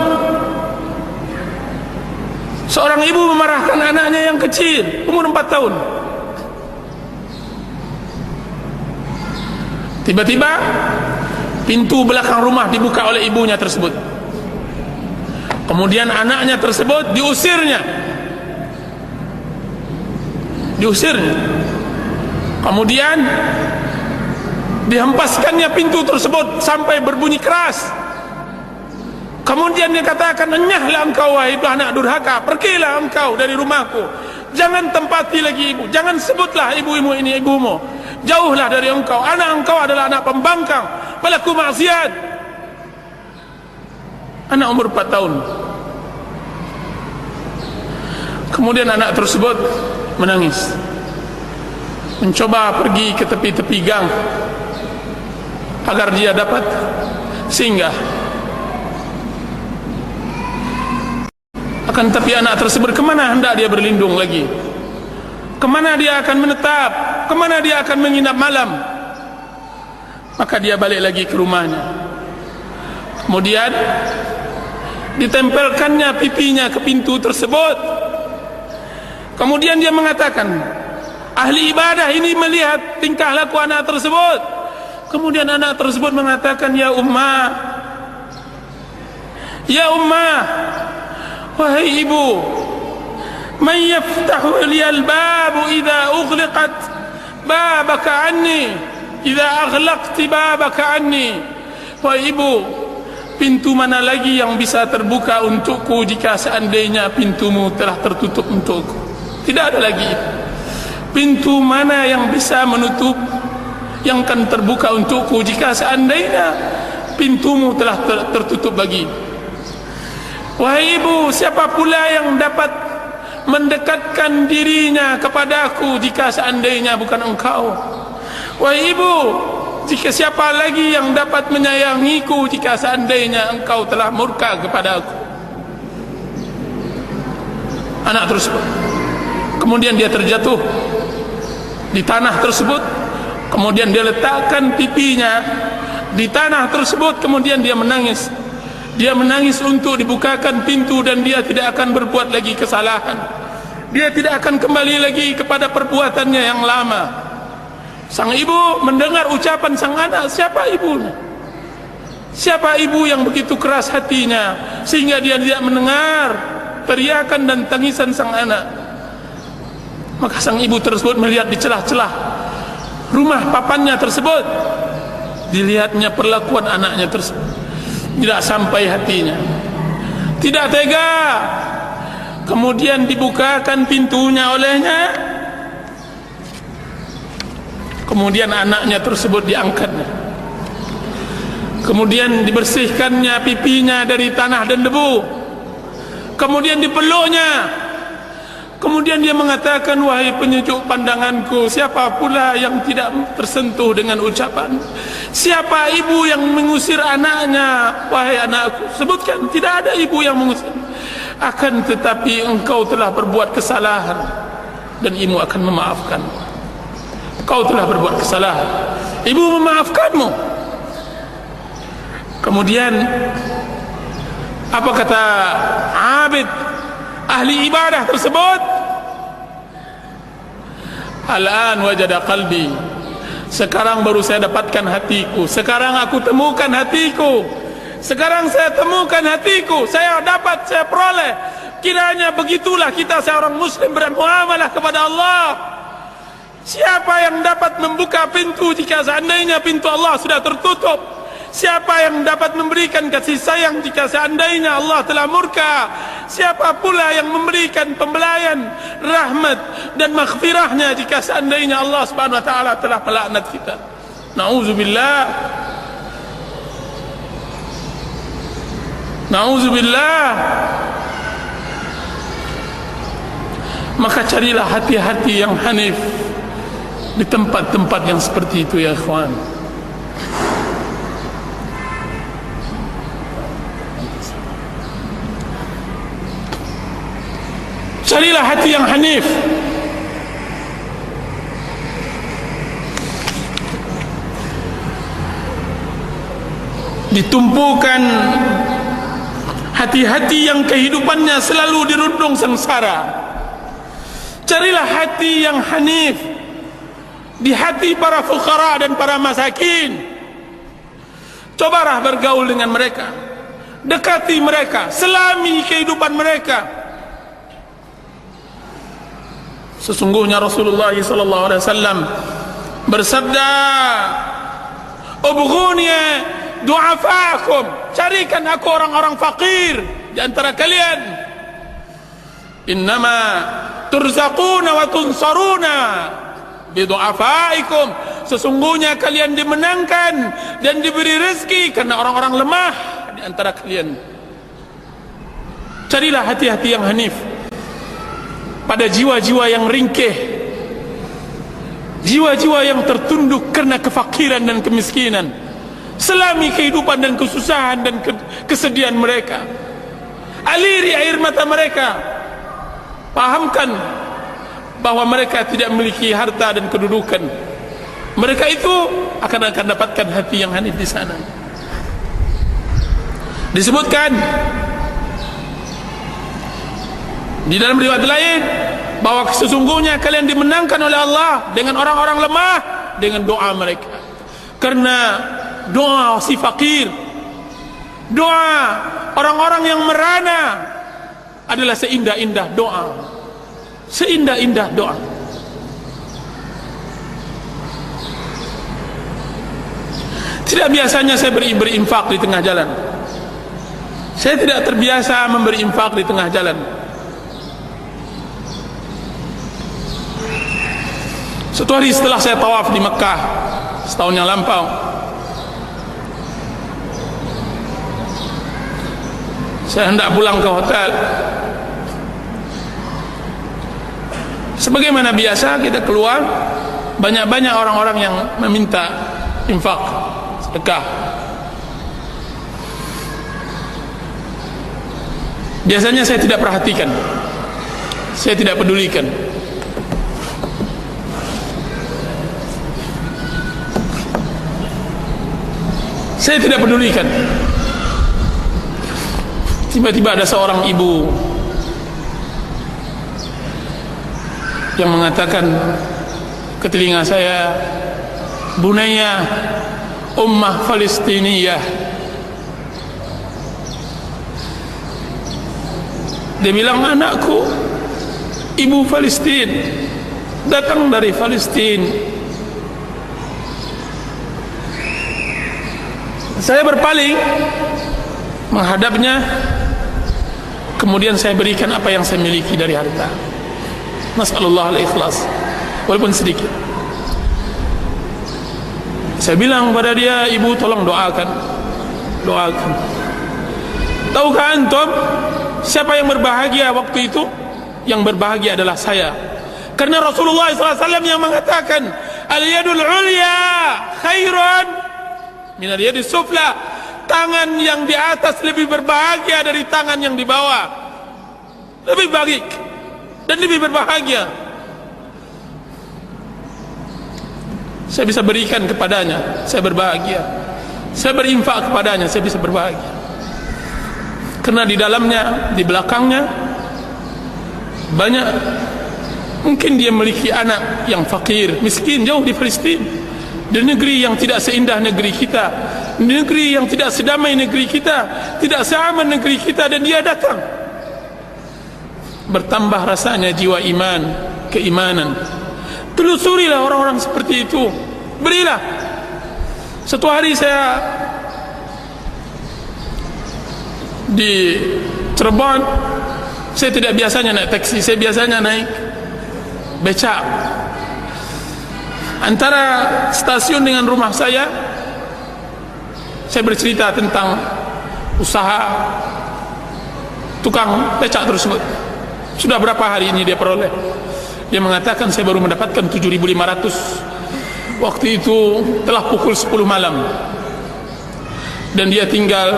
Seorang ibu memarahkan anaknya yang kecil, umur 4 tahun. Tiba-tiba pintu belakang rumah dibuka oleh ibunya tersebut. Kemudian anaknya tersebut diusirnya. Kemudian dihempaskannya pintu tersebut sampai berbunyi keras. Kemudian dia katakan, "Enyahlah engkau wahai anak durhaka, pergilah engkau dari rumahku. Jangan tempati lagi ibu, jangan sebutlah ibu-ibu ini ibumu. Jauhlah dari engkau, anak engkau adalah anak pembangkang, pelaku maksiat." Anak umur 4 tahun. Kemudian anak tersebut menangis, mencoba pergi ke tepi-tepi gang agar dia dapat singgah. Akan tapi anak tersebut, kemana hendak dia berlindung lagi? Kemana dia akan menetap? Kemana dia akan menginap malam? Maka dia balik lagi ke rumahnya. Kemudian ditempelkannya pipinya ke pintu tersebut. Kemudian dia mengatakan, ahli ibadah ini melihat tingkah laku anak tersebut. Kemudian anak tersebut mengatakan, "Ya ummah, ya ummah, wahai ibu, man yaftahu liyal babu idza ughliqat babaka anni, idza aghlaqti babaka anni." Wahai ibu, pintu mana lagi yang bisa terbuka untukku jika seandainya pintumu telah tertutup untukku? Tidak ada lagi. Pintu mana yang bisa menutup, yang akan terbuka untukku jika seandainya pintumu telah tertutup bagi? Wahai ibu, siapa pula yang dapat mendekatkan dirinya kepadaku jika seandainya bukan engkau? Wahai ibu, jika siapa lagi yang dapat menyayangiku jika seandainya engkau telah murka kepada aku? Anak tersebut, kemudian dia terjatuh di tanah tersebut. Kemudian dia letakkan pipinya di tanah tersebut. Kemudian dia menangis. Dia menangis untuk dibukakan pintu, dan dia tidak akan berbuat lagi kesalahan. Dia tidak akan kembali lagi kepada perbuatannya yang lama. Sang ibu mendengar ucapan sang anak, siapa ibunya? Siapa ibu yang begitu keras hatinya sehingga dia tidak mendengar teriakan dan tangisan sang anak? Maka sang ibu tersebut melihat di celah-celah rumah papannya tersebut, dilihatnya perlakuan anaknya tersebut. Tidak sampai hatinya, tidak tega. Kemudian dibukakan pintunya olehnya. Kemudian anaknya tersebut diangkatnya. Kemudian dibersihkannya pipinya dari tanah dan debu. Kemudian dipeluknya. Kemudian dia mengatakan, "Wahai penyejuk pandanganku, siapa pula yang tidak tersentuh dengan ucapan? Siapa ibu yang mengusir anaknya? Wahai anakku, sebutkan." Tidak ada ibu yang mengusir. Akan tetapi engkau telah berbuat kesalahan, dan ibu akan memaafkan. Kau telah berbuat kesalahan, ibu memaafkanmu. Kemudian apa kata abid ahli ibadah tersebut? "Al-an wajada qalbi." Sekarang baru saya dapatkan hatiku. Sekarang aku temukan hatiku. Sekarang saya temukan hatiku. Saya dapat, saya peroleh. Kiranya begitulah kita seorang muslim bermuamalah kepada Allah. Siapa yang dapat membuka pintu jika seandainya pintu Allah sudah tertutup? Siapa yang dapat memberikan kasih sayang jika seandainya Allah telah murka? Siapa pula yang memberikan pembelayan, rahmat dan maghfirahnya jika seandainya Allah Subhanahu wa taala telah melaknat kita? Nauzubillah. Nauzubillah. Maka carilah hati-hati yang hanif di tempat-tempat yang seperti itu, ya ikhwan. Carilah hati yang hanif. Ditumpukan hati-hati yang kehidupannya selalu dirundung sengsara. Carilah hati yang hanif di hati para fuqara dan para masakin. Cobalah bergaul dengan mereka, dekati mereka, selami kehidupan mereka. Sesungguhnya Rasulullah sallallahu alaihi wasallam bersabda, "Ubghuni du'afaakum," carikan aku orang-orang fakir di antara kalian. "Innama turzaquna wa tunsaruna bidu'afaikum," sesungguhnya kalian dimenangkan dan diberi rezeki karena orang-orang lemah di antara kalian. Carilah hati-hati yang hanif pada jiwa-jiwa yang ringkih, jiwa-jiwa yang tertunduk karena kefakiran dan kemiskinan, selami kehidupan dan kesusahan dan kesedihan mereka. Aliri air mata mereka, pahamkan bahwa mereka tidak memiliki harta dan kedudukan. Mereka itu akan dapatkan hati yang hanif di sana. Disebutkan di dalam riwayat lain bahwa sesungguhnya kalian dimenangkan oleh Allah dengan orang-orang lemah dengan doa mereka. Karena doa si fakir, doa orang-orang yang merana adalah seindah-indah doa, seindah-indah doa. Tidak biasanya saya berinfak di tengah jalan. Saya tidak terbiasa memberi infak di tengah jalan. Suatu hari setelah saya tawaf di Mekah setahun yang lampau, saya hendak pulang ke hotel. Sebagaimana biasa kita keluar, banyak-banyak orang-orang yang meminta infak, sedekah. Biasanya saya tidak perhatikan, saya tidak pedulikan. Saya tidak pedulikan. Tiba-tiba ada seorang ibu yang mengatakan ke telinga saya, "Bunaya ummah Palestiniyah." Dia bilang, "Anakku, ibu Palestin, datang dari Palestin." Saya berpaling menghadapnya, kemudian saya berikan apa yang saya miliki dari harta. Nasallallahu al-ikhlas, walaupun sedikit. Saya bilang pada dia, "Ibu, tolong doakan, doakan." Tahukah antum siapa yang berbahagia waktu itu? Yang berbahagia adalah saya, karena Rasulullah SAW yang mengatakan, "Al-yadul ulya khairun minal yadis sufla," tangan yang di atas lebih berbahagia dari tangan yang di bawah, lebih baik dan lebih berbahagia. Saya bisa berikan kepadanya, saya berbahagia. Saya berinfak kepadanya, saya bisa berbahagia. Karena di dalamnya, di belakangnya banyak, mungkin dia memiliki anak yang fakir, miskin, jauh di Palestina, di negeri yang tidak seindah negeri kita, negeri yang tidak sedamai negeri kita, tidak sama negeri kita, dan dia datang. Bertambah rasanya jiwa iman, keimanan. Telusurilah orang-orang seperti itu, berilah. Satu hari saya di Cirebon, saya tidak biasanya naik taksi, saya biasanya naik becak. Antara stasiun dengan rumah saya bercerita tentang usaha tukang becak tersebut. Sudah berapa hari ini dia peroleh? Dia mengatakan, saya baru mendapatkan 7.500. Waktu itu telah pukul 10 malam, dan dia tinggal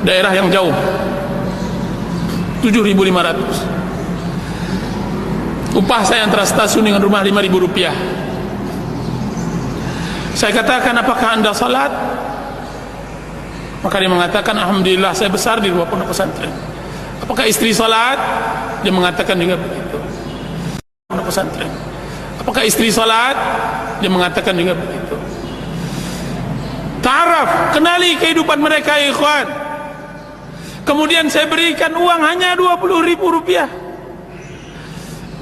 daerah yang jauh. 7.500. Upah saya antara stasiun dengan rumah 5.000 rupiah. Saya katakan, apakah anda salat? Maka dia mengatakan, alhamdulillah saya besar di luar pondok pesantren. Apakah istri salat? Dia mengatakan juga begitu. Pondok pesantren. Apakah istri salat? Dia mengatakan juga begitu. Ta'araf, kenali kehidupan mereka, ikhwan. Kemudian saya berikan uang hanya 20.000 rupiah.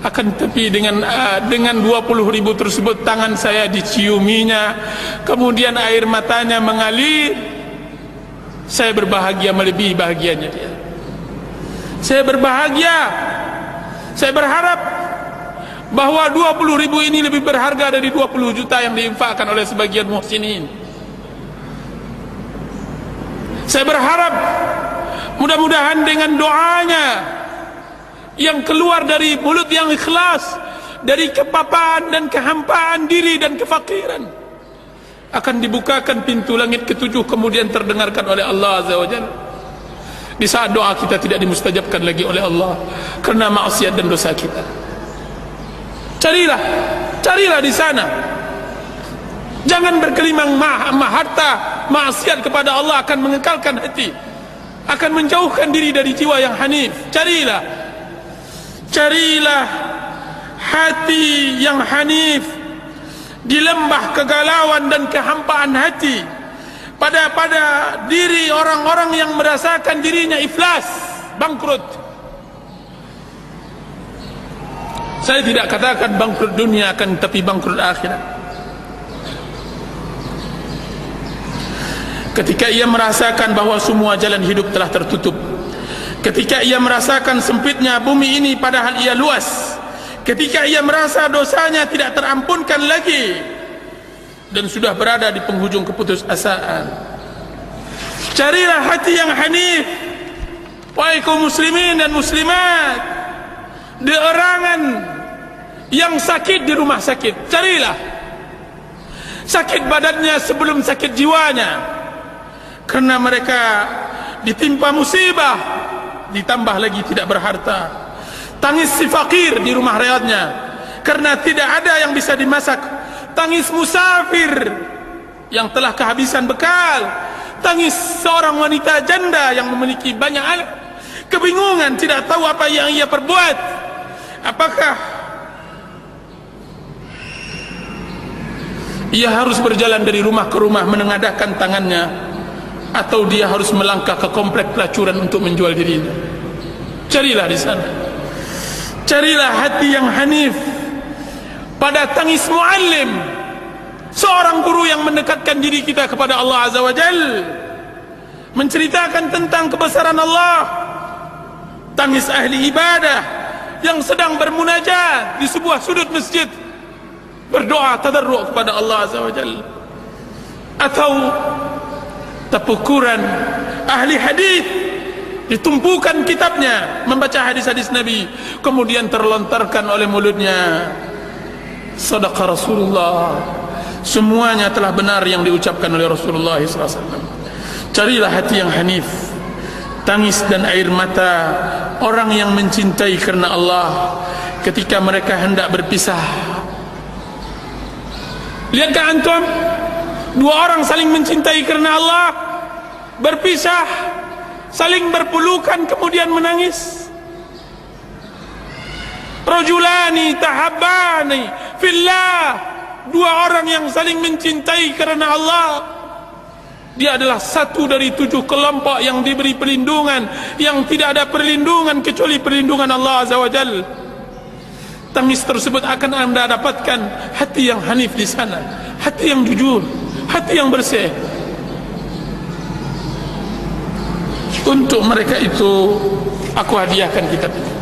Akan tetapi dengan 20.000 tersebut, tangan saya diciuminya, kemudian air matanya mengalir. Saya berbahagia melebihi bahagianya dia. Saya berbahagia. Saya berharap bahwa 20.000 ini lebih berharga dari 20 juta yang diinfakkan oleh sebagian muhsinin. Saya berharap mudah-mudahan dengan doanya yang keluar dari mulut yang ikhlas, dari kepapaan dan kehampaan diri dan kefakiran, akan dibukakan pintu langit ketujuh, kemudian terdengarkan oleh Allah Azza wa Jalla. Di saat doa kita tidak dimustajabkan lagi oleh Allah karena maksiat dan dosa kita. Carilah di sana. Jangan berkelimang harta. Maksiat kepada Allah akan mengekalkan hati, akan menjauhkan diri dari jiwa yang hanif. Carilah hati yang hanif di lembah kegalauan dan kehampaan hati, pada diri orang-orang yang merasakan dirinya iflas, bangkrut. Saya tidak katakan bangkrut dunia, akan tapi bangkrut akhirat. Ketika ia merasakan bahwa semua jalan hidup telah tertutup, ketika ia merasakan sempitnya bumi ini padahal ia luas, ketika ia merasa dosanya tidak terampunkan lagi dan sudah berada di penghujung keputusasaan, carilah hati yang hanif, wahai kaum muslimin dan muslimat, di erangan yang sakit di rumah sakit. Carilah sakit badannya sebelum sakit jiwanya, karena mereka ditimpa musibah, ditambah lagi tidak berharta. Tangis si fakir di rumah rayatnya karena tidak ada yang bisa dimasak. Tangis musafir yang telah kehabisan bekal. Tangis seorang wanita janda yang memiliki banyak anak, kebingungan, tidak tahu apa yang ia perbuat. Apakah ia harus berjalan dari rumah ke rumah menengadahkan tangannya, atau dia harus melangkah ke komplek pelacuran untuk menjual dirinya? Carilah di sana. Carilah hati yang hanif pada tangis muallim, seorang guru yang mendekatkan diri kita kepada Allah Azza wa Jal, menceritakan tentang kebesaran Allah. Tangis ahli ibadah yang sedang bermunajat di sebuah sudut masjid, berdoa tadarru' kepada Allah Azza wa Jalla. Atau tepukuran ahli hadis, ditumpukan kitabnya membaca hadis-hadis Nabi, kemudian terlontarkan oleh mulutnya, sadaqa Rasulullah, semuanya telah benar yang diucapkan oleh Rasulullah SAW. Carilah hati yang hanif, tangis dan air mata orang yang mencintai karena Allah ketika mereka hendak berpisah. Lihatkah antum, dua orang saling mencintai karena Allah, berpisah, saling berpelukan kemudian menangis. Rajulani tahabbani fillah, dua orang yang saling mencintai karena Allah. Dia adalah satu dari 7 kelompok yang diberi perlindungan, yang tidak ada perlindungan kecuali perlindungan Allah Azza wa Jal. Tangis tersebut akan anda dapatkan hati yang hanif di sana, hati yang jujur, hati yang bersih. Untuk mereka itu aku hadiahkan kitab ini.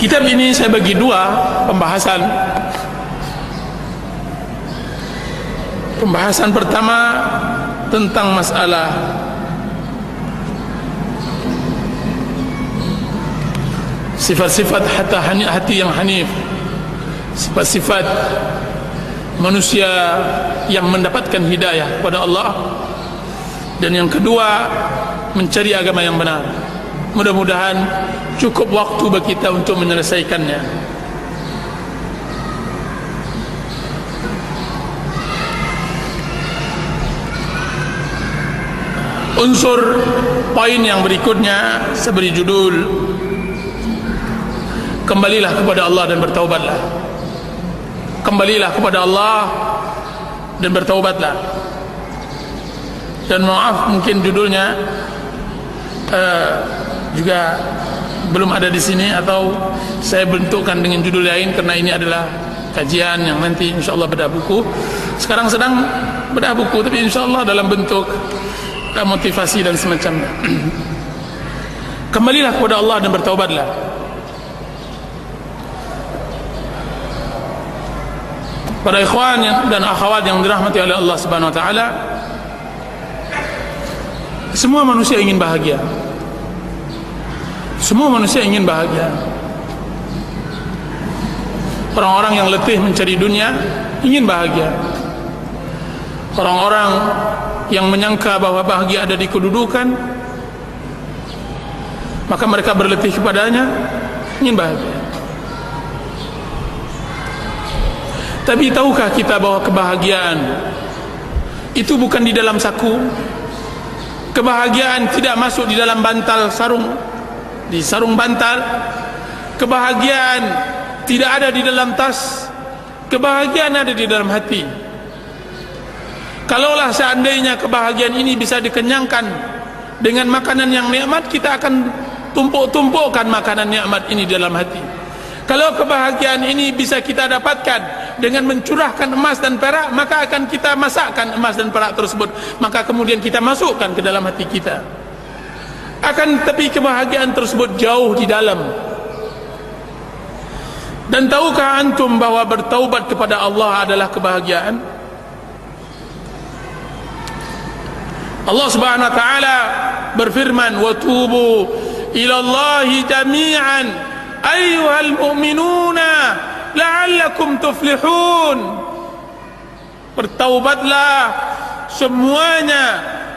Kitab ini saya bagi dua pembahasan. Pembahasan pertama tentang masalah sifat-sifat hati yang hanif, sifat-sifat manusia yang mendapatkan hidayah kepada Allah. Dan yang kedua, mencari agama yang benar. Mudah-mudahan cukup waktu bagi kita untuk menyelesaikannya. Unsur poin yang berikutnya saya beri judul, kembalilah kepada Allah dan bertaubatlah. Kembalilah kepada Allah dan bertaubatlah. Dan maaf, mungkin judulnya juga belum ada di sini, atau saya bentukkan dengan judul lain, karena ini adalah kajian yang nanti insyaallah bedah buku. Sekarang sedang bedah buku, tapi insyaallah dalam bentuk motivasi dan semacamnya. Kembalilah kepada Allah dan bertaubatlah. Para ikhwan dan akhwat yang dirahmati oleh Allah Subhanahu wa taala, semua manusia ingin bahagia. Semua manusia ingin bahagia. Orang-orang yang letih mencari dunia ingin bahagia. Orang-orang yang menyangka bahwa bahagia ada di kedudukan, maka mereka berletih kepadanya, ingin bahagia. Tapi tahukah kita bahwa kebahagiaan itu bukan di dalam saku? Kebahagiaan tidak masuk di dalam bantal sarung, di sarung bantal. Kebahagiaan tidak ada di dalam tas. Kebahagiaan ada di dalam hati. Kalaulah seandainya kebahagiaan ini bisa dikenyangkan dengan makanan yang nikmat, kita akan tumpuk-tumpukkan makanan nikmat ini dalam hati. Kalau kebahagiaan ini bisa kita dapatkan dengan mencurahkan emas dan perak, maka akan kita masakkan emas dan perak tersebut, maka kemudian kita masukkan ke dalam hati kita. Akan tetapi kebahagiaan tersebut jauh di dalam. Dan tahukah antum bahwa bertaubat kepada Allah adalah kebahagiaan? Allah Subhanahu wa taala berfirman, "Wa tubu ila Allahi jami'an ayyuhal mu'minuna la'allakum tuflihun." Bertaubatlah semuanya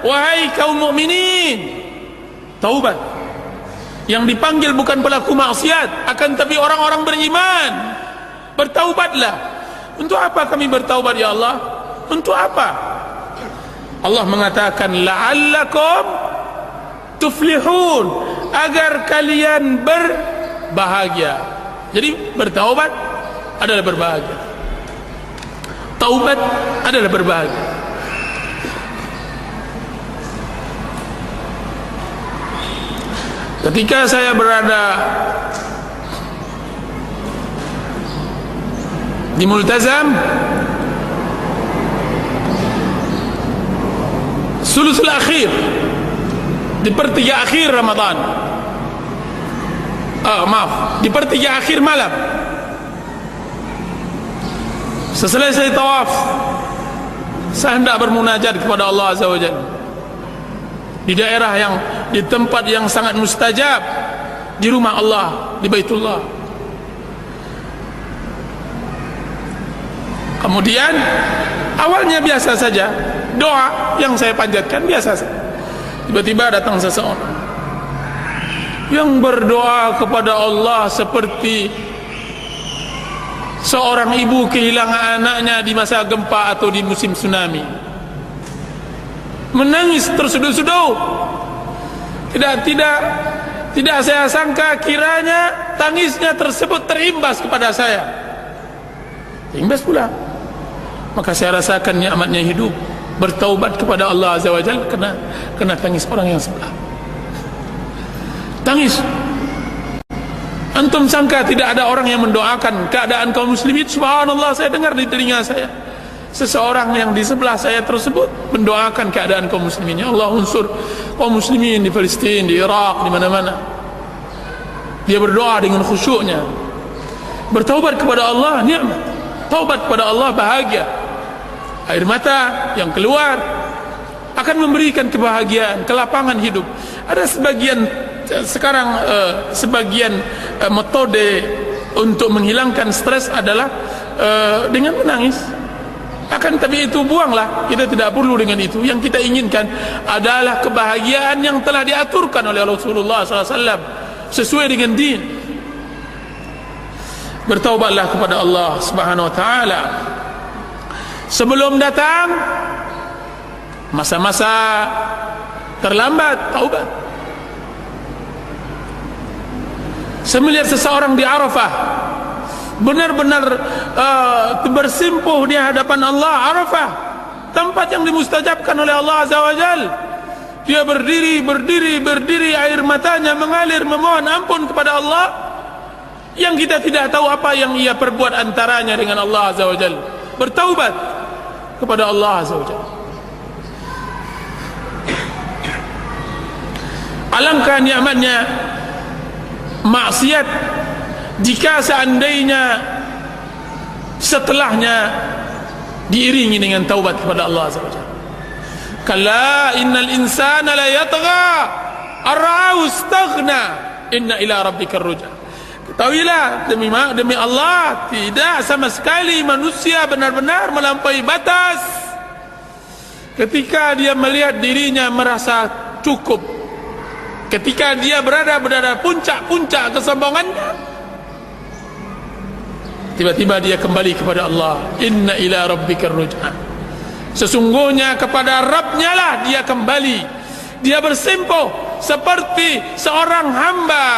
wahai kaum mukminin. Taubat yang dipanggil bukan pelaku maksiat, akan tapi orang-orang beriman. Bertaubatlah. Untuk apa kami bertaubat ya Allah? Untuk apa? Allah mengatakan la'allakum tuflihun, agar kalian berbahagia. Jadi bertaubat adalah berbahagia. Taubat adalah berbahagia. Ketika saya berada di Multazam sulusul akhir, di pertiga akhir Ramadan, di pertiga akhir malam, setelah saya tawaf, saya hendak bermunajat kepada Allah Azza wa Jalla di daerah yang, di tempat yang sangat mustajab, di rumah Allah, di Baitullah. Kemudian awalnya biasa saja, doa yang saya panjatkan biasa saja. Tiba-tiba datang seseorang yang berdoa kepada Allah seperti seorang ibu kehilangan anaknya di masa gempa atau di musim tsunami. Menangis tersuduh-suduh. Tidak saya sangka kiranya tangisnya tersebut terimbas kepada saya. Terimbas pula. Maka saya rasakan nikmatnya hidup, bertaubat kepada Allah Azza wa Jalla kena tangis orang yang sebelah. Tangis. Antum sangka tidak ada orang yang mendoakan keadaan kaum muslimin? Subhanallah, saya dengar di telinga saya seseorang yang di sebelah saya tersebut mendoakan keadaan kaum muslimin. Ya Allah, unsur kaum muslimin di Palestina, di Irak, di mana-mana. dia berdoa dengan khusyuknya, bertaubat kepada Allah, nikmat. Taubat kepada Allah, bahagia. Air mata yang keluar akan memberikan kebahagiaan, kelapangan hidup. Ada sebagian sekarang sebagian metode untuk menghilangkan stres adalah dengan menangis. Akan tapi itu buanglah, kita tidak perlu dengan itu. Yang kita inginkan adalah kebahagiaan yang telah diaturkan oleh Rasulullah SAW sesuai dengan din. Bertaubatlah kepada Allah Subhanahu wa taala sebelum datang masa-masa terlambat taubat. Saya melihat seseorang di Arafah benar-benar bersimpuh di hadapan Allah. Arafah, tempat yang dimustajabkan oleh Allah Azza wa Jal. Dia berdiri, air matanya mengalir memohon ampun kepada Allah, yang kita tidak tahu apa yang ia perbuat antaranya dengan Allah Azza wa Jal. Bertaubat kepada Allah Azza wa Jal. Alangkah nikmatnya maksiat jika seandainya setelahnya diiringi dengan taubat kepada Allah Azza wa Jalla. Kalla innal insana la yatgha ar-ra'ahu istaghna inna ila rabbikar ruj'a. Ketahuilah demi Allah, tidak sama sekali manusia benar-benar melampaui batas ketika dia melihat dirinya merasa cukup, ketika dia berada puncak-puncak kesombongannya, tiba-tiba dia kembali kepada Allah. Inna ila rabbikar ruj'a. Sesungguhnya kepada Rabbnya lah dia kembali. Dia bersimpuh seperti seorang hamba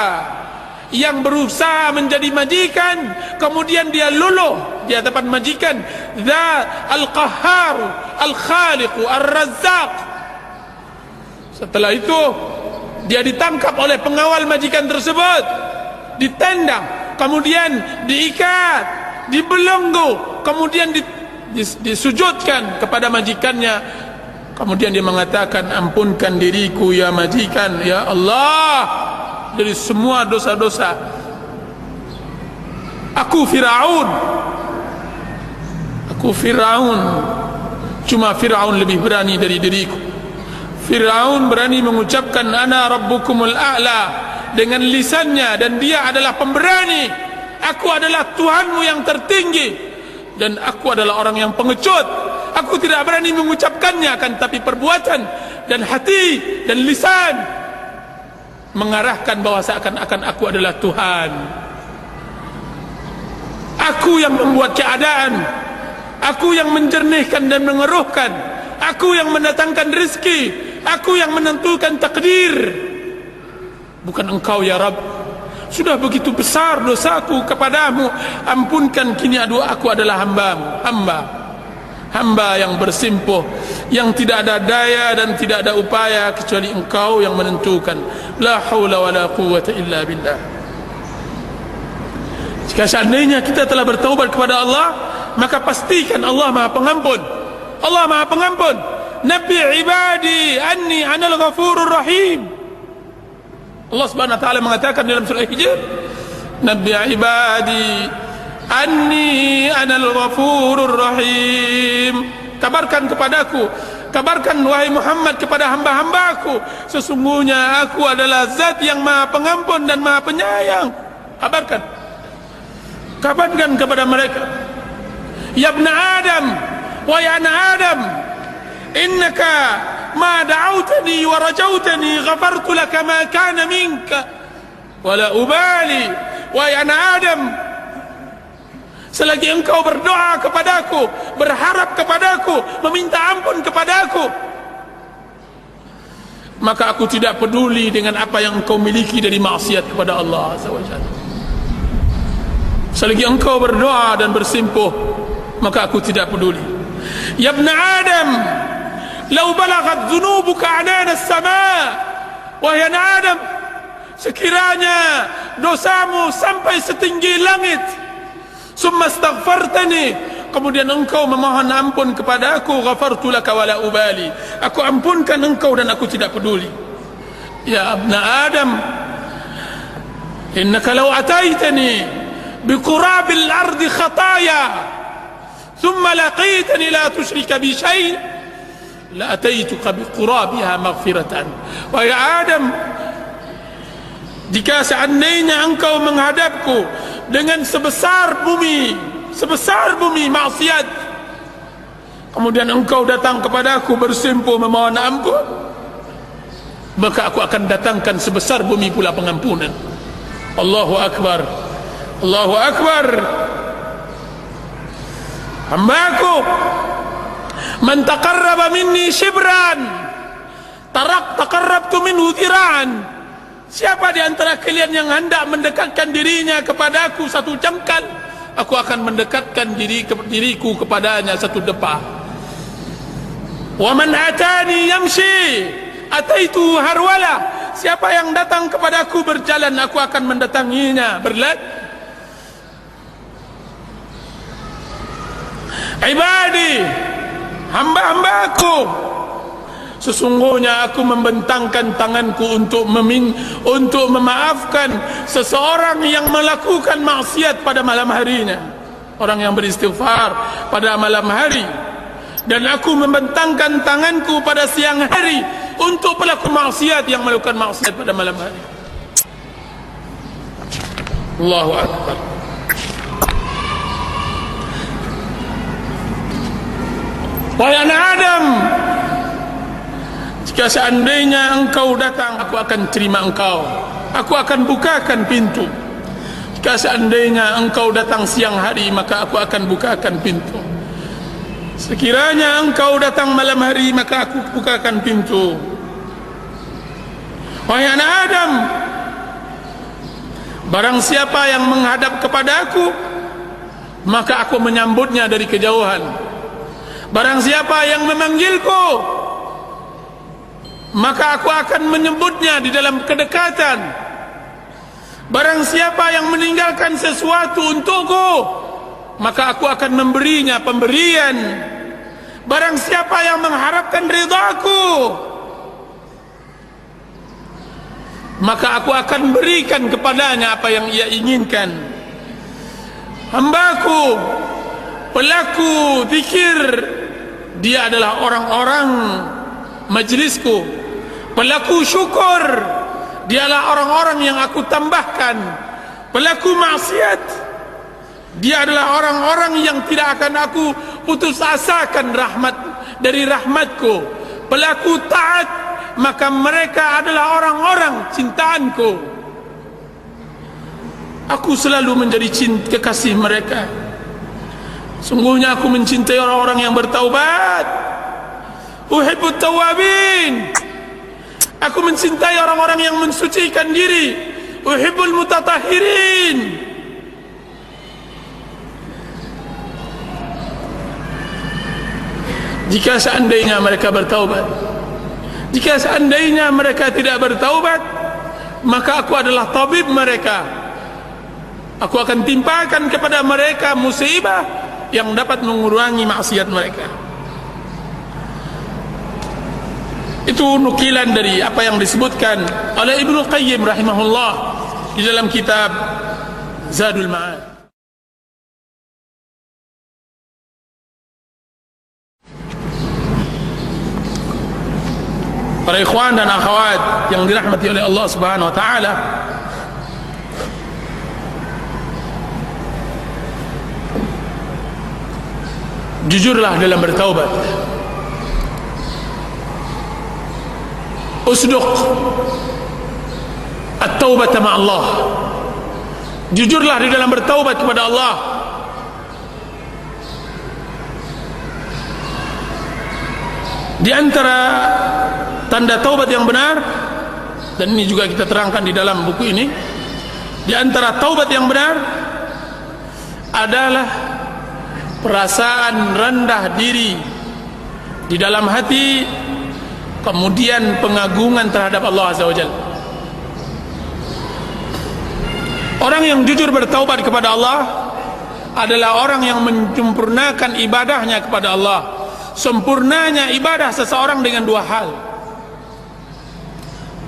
yang berusaha menjadi majikan, kemudian dia luluh di hadapan majikan. Dzat al-qahhar al-khaliq ar-razzaq. Setelah itu dia ditangkap oleh pengawal majikan tersebut, ditendang, kemudian diikat, dibelenggu, kemudian disujudkan kepada majikannya. Kemudian dia mengatakan, ampunkan diriku ya majikan, ya Allah, dari semua dosa-dosa. Aku Fir'aun, cuma Fir'aun lebih berani dari diriku. Fir'aun berani mengucapkan ana rabbukumul a'la dengan lisannya, dan dia adalah pemberani. Aku adalah Tuhanmu yang tertinggi, dan aku adalah orang yang pengecut. Aku tidak berani mengucapkannya, akan tapi perbuatan dan hati dan lisan mengarahkan bahwa seakan-akan aku adalah Tuhan. Aku yang membuat keadaan, aku yang menjernihkan dan mengeruhkan, aku yang mendatangkan rezeki, aku yang menentukan takdir, bukan engkau ya Rabb. Sudah begitu besar dosaku kepadamu, ampunkan, kini aku adalah hamba yang bersimpuh, yang tidak ada daya dan tidak ada upaya kecuali engkau yang menentukan. La haula wa la quwwata illa billah. Jika seandainya kita telah bertaubat kepada Allah, maka pastikan Allah Maha Pengampun. Allah Maha Pengampun. Nabi ibadi anni anal ghafurur rahim. Allah Subhanahu wa taala mengatakan dalam surah Hijr, Nabi ibadi anni anal ghafurur rahim. Kabarkan kepadaku, kabarkan wahai Muhammad kepada hamba-hambaku, sesungguhnya aku adalah zat yang Maha Pengampun dan Maha Penyayang. Kabarkan kepada mereka. Ya ibn Adam, wahai anak Adam, innaka ma da'awtani wa rajautani ghafartu laka ma kana minka wala ubali. Wahai anak Adam, selagi engkau berdoa kepadaku, berharap kepadaku, meminta ampun kepadaku, maka aku tidak peduli dengan apa yang engkau miliki dari maksiat kepada Allah Azza wa Jalla. Selagi engkau berdoa dan bersimpuh, maka aku tidak peduli. Ya ibn Adam, lau balagat dhunubuka anana as-sama'. Wahai anak Adam, sekiranya dosamu sampai setinggi langit, summa astaghfartani, kemudian engkau memohon ampun kepada aku, ghafartu laka wala ubali, aku ampunkan engkau dan aku tidak peduli. Ya ibn Adam, innaka law ataitani biqurabil ardi khataya thumma laqitani la tusyrika bi syai' la ataituka biqurabiha maghfiratan. Wahai Adam, jika seandainya engkau menghadapku dengan sebesar bumi maksiat, kemudian engkau datang kepadaku bersimpuh memohon ampun, maka aku akan datangkan sebesar bumi pula pengampunan. Allahu Akbar, Allahu Akbar. Hambaku, man taqarraba minni shibran taqarrabtu minhu dhira'an. Siapa di antara kalian yang hendak mendekatkan dirinya kepadaku satu jengkal, aku akan mendekatkan diriku kepadanya satu depa. Wa man atani yamshi ataitu harwala. Siapa yang datang kepadaku berjalan, aku akan mendatanginya berlari. Ibadi, hamba-hambaku, sesungguhnya aku membentangkan tanganku untuk memaafkan seseorang yang melakukan maksiat pada malam harinya, orang yang beristighfar pada malam hari, dan aku membentangkan tanganku pada siang hari untuk pelaku maksiat yang melakukan maksiat pada malam hari. Allahu Akbar. Wahai anak Adam, jika seandainya engkau datang, aku akan terima engkau, aku akan bukakan pintu. Jika seandainya engkau datang siang hari, maka aku akan bukakan pintu. Sekiranya engkau datang malam hari, maka aku bukakan pintu. Wahai anak Adam, barang siapa yang menghadap kepada aku, maka aku menyambutnya dari kejauhan. Barang siapa yang memanggilku, maka aku akan menyebutnya di dalam kedekatan. Barang siapa yang meninggalkan sesuatu untukku, maka aku akan memberinya pemberian. Barang siapa yang mengharapkan ridhaku, maka aku akan berikan kepadanya apa yang ia inginkan. Hambaku, pelaku zikir, dia adalah orang-orang majlisku. Pelaku syukur, dialah orang-orang yang aku tambahkan. Pelaku maksiat, dia adalah orang-orang yang tidak akan aku putus asakan dari rahmatku. Pelaku taat, maka mereka adalah orang-orang cintaanku. Aku selalu menjadi kekasih mereka. Sungguhnya aku mencintai orang-orang yang bertaubat. Uhibbut tawabin. Aku mencintai orang-orang yang mensucikan diri. Uhibbul mutatahhirin. Jika seandainya mereka bertaubat, jika seandainya mereka tidak bertaubat, maka aku adalah tabib mereka. Aku akan timpakan kepada mereka musibah yang dapat mengurangi maksiat mereka. Itu nukilan dari apa yang disebutkan oleh Ibnu Qayyim rahimahullah di dalam kitab Zadul Ma'ad. Para ikhwan dan akhwat yang dirahmati oleh Allah Subhanahu wa taala, jujurlah dalam bertaubat. Usduq at-taubat ma Allah. Jujurlah di dalam bertaubat kepada Allah. Di antara tanda taubat yang benar, dan ini juga kita terangkan di dalam buku ini, di antara taubat yang benar adalah perasaan rendah diri di dalam hati, kemudian pengagungan terhadap Allah Azza wa Jalla. Orang yang jujur bertaubat kepada Allah adalah orang yang menyempurnakan ibadahnya kepada Allah. Sempurnanya ibadah seseorang dengan dua hal: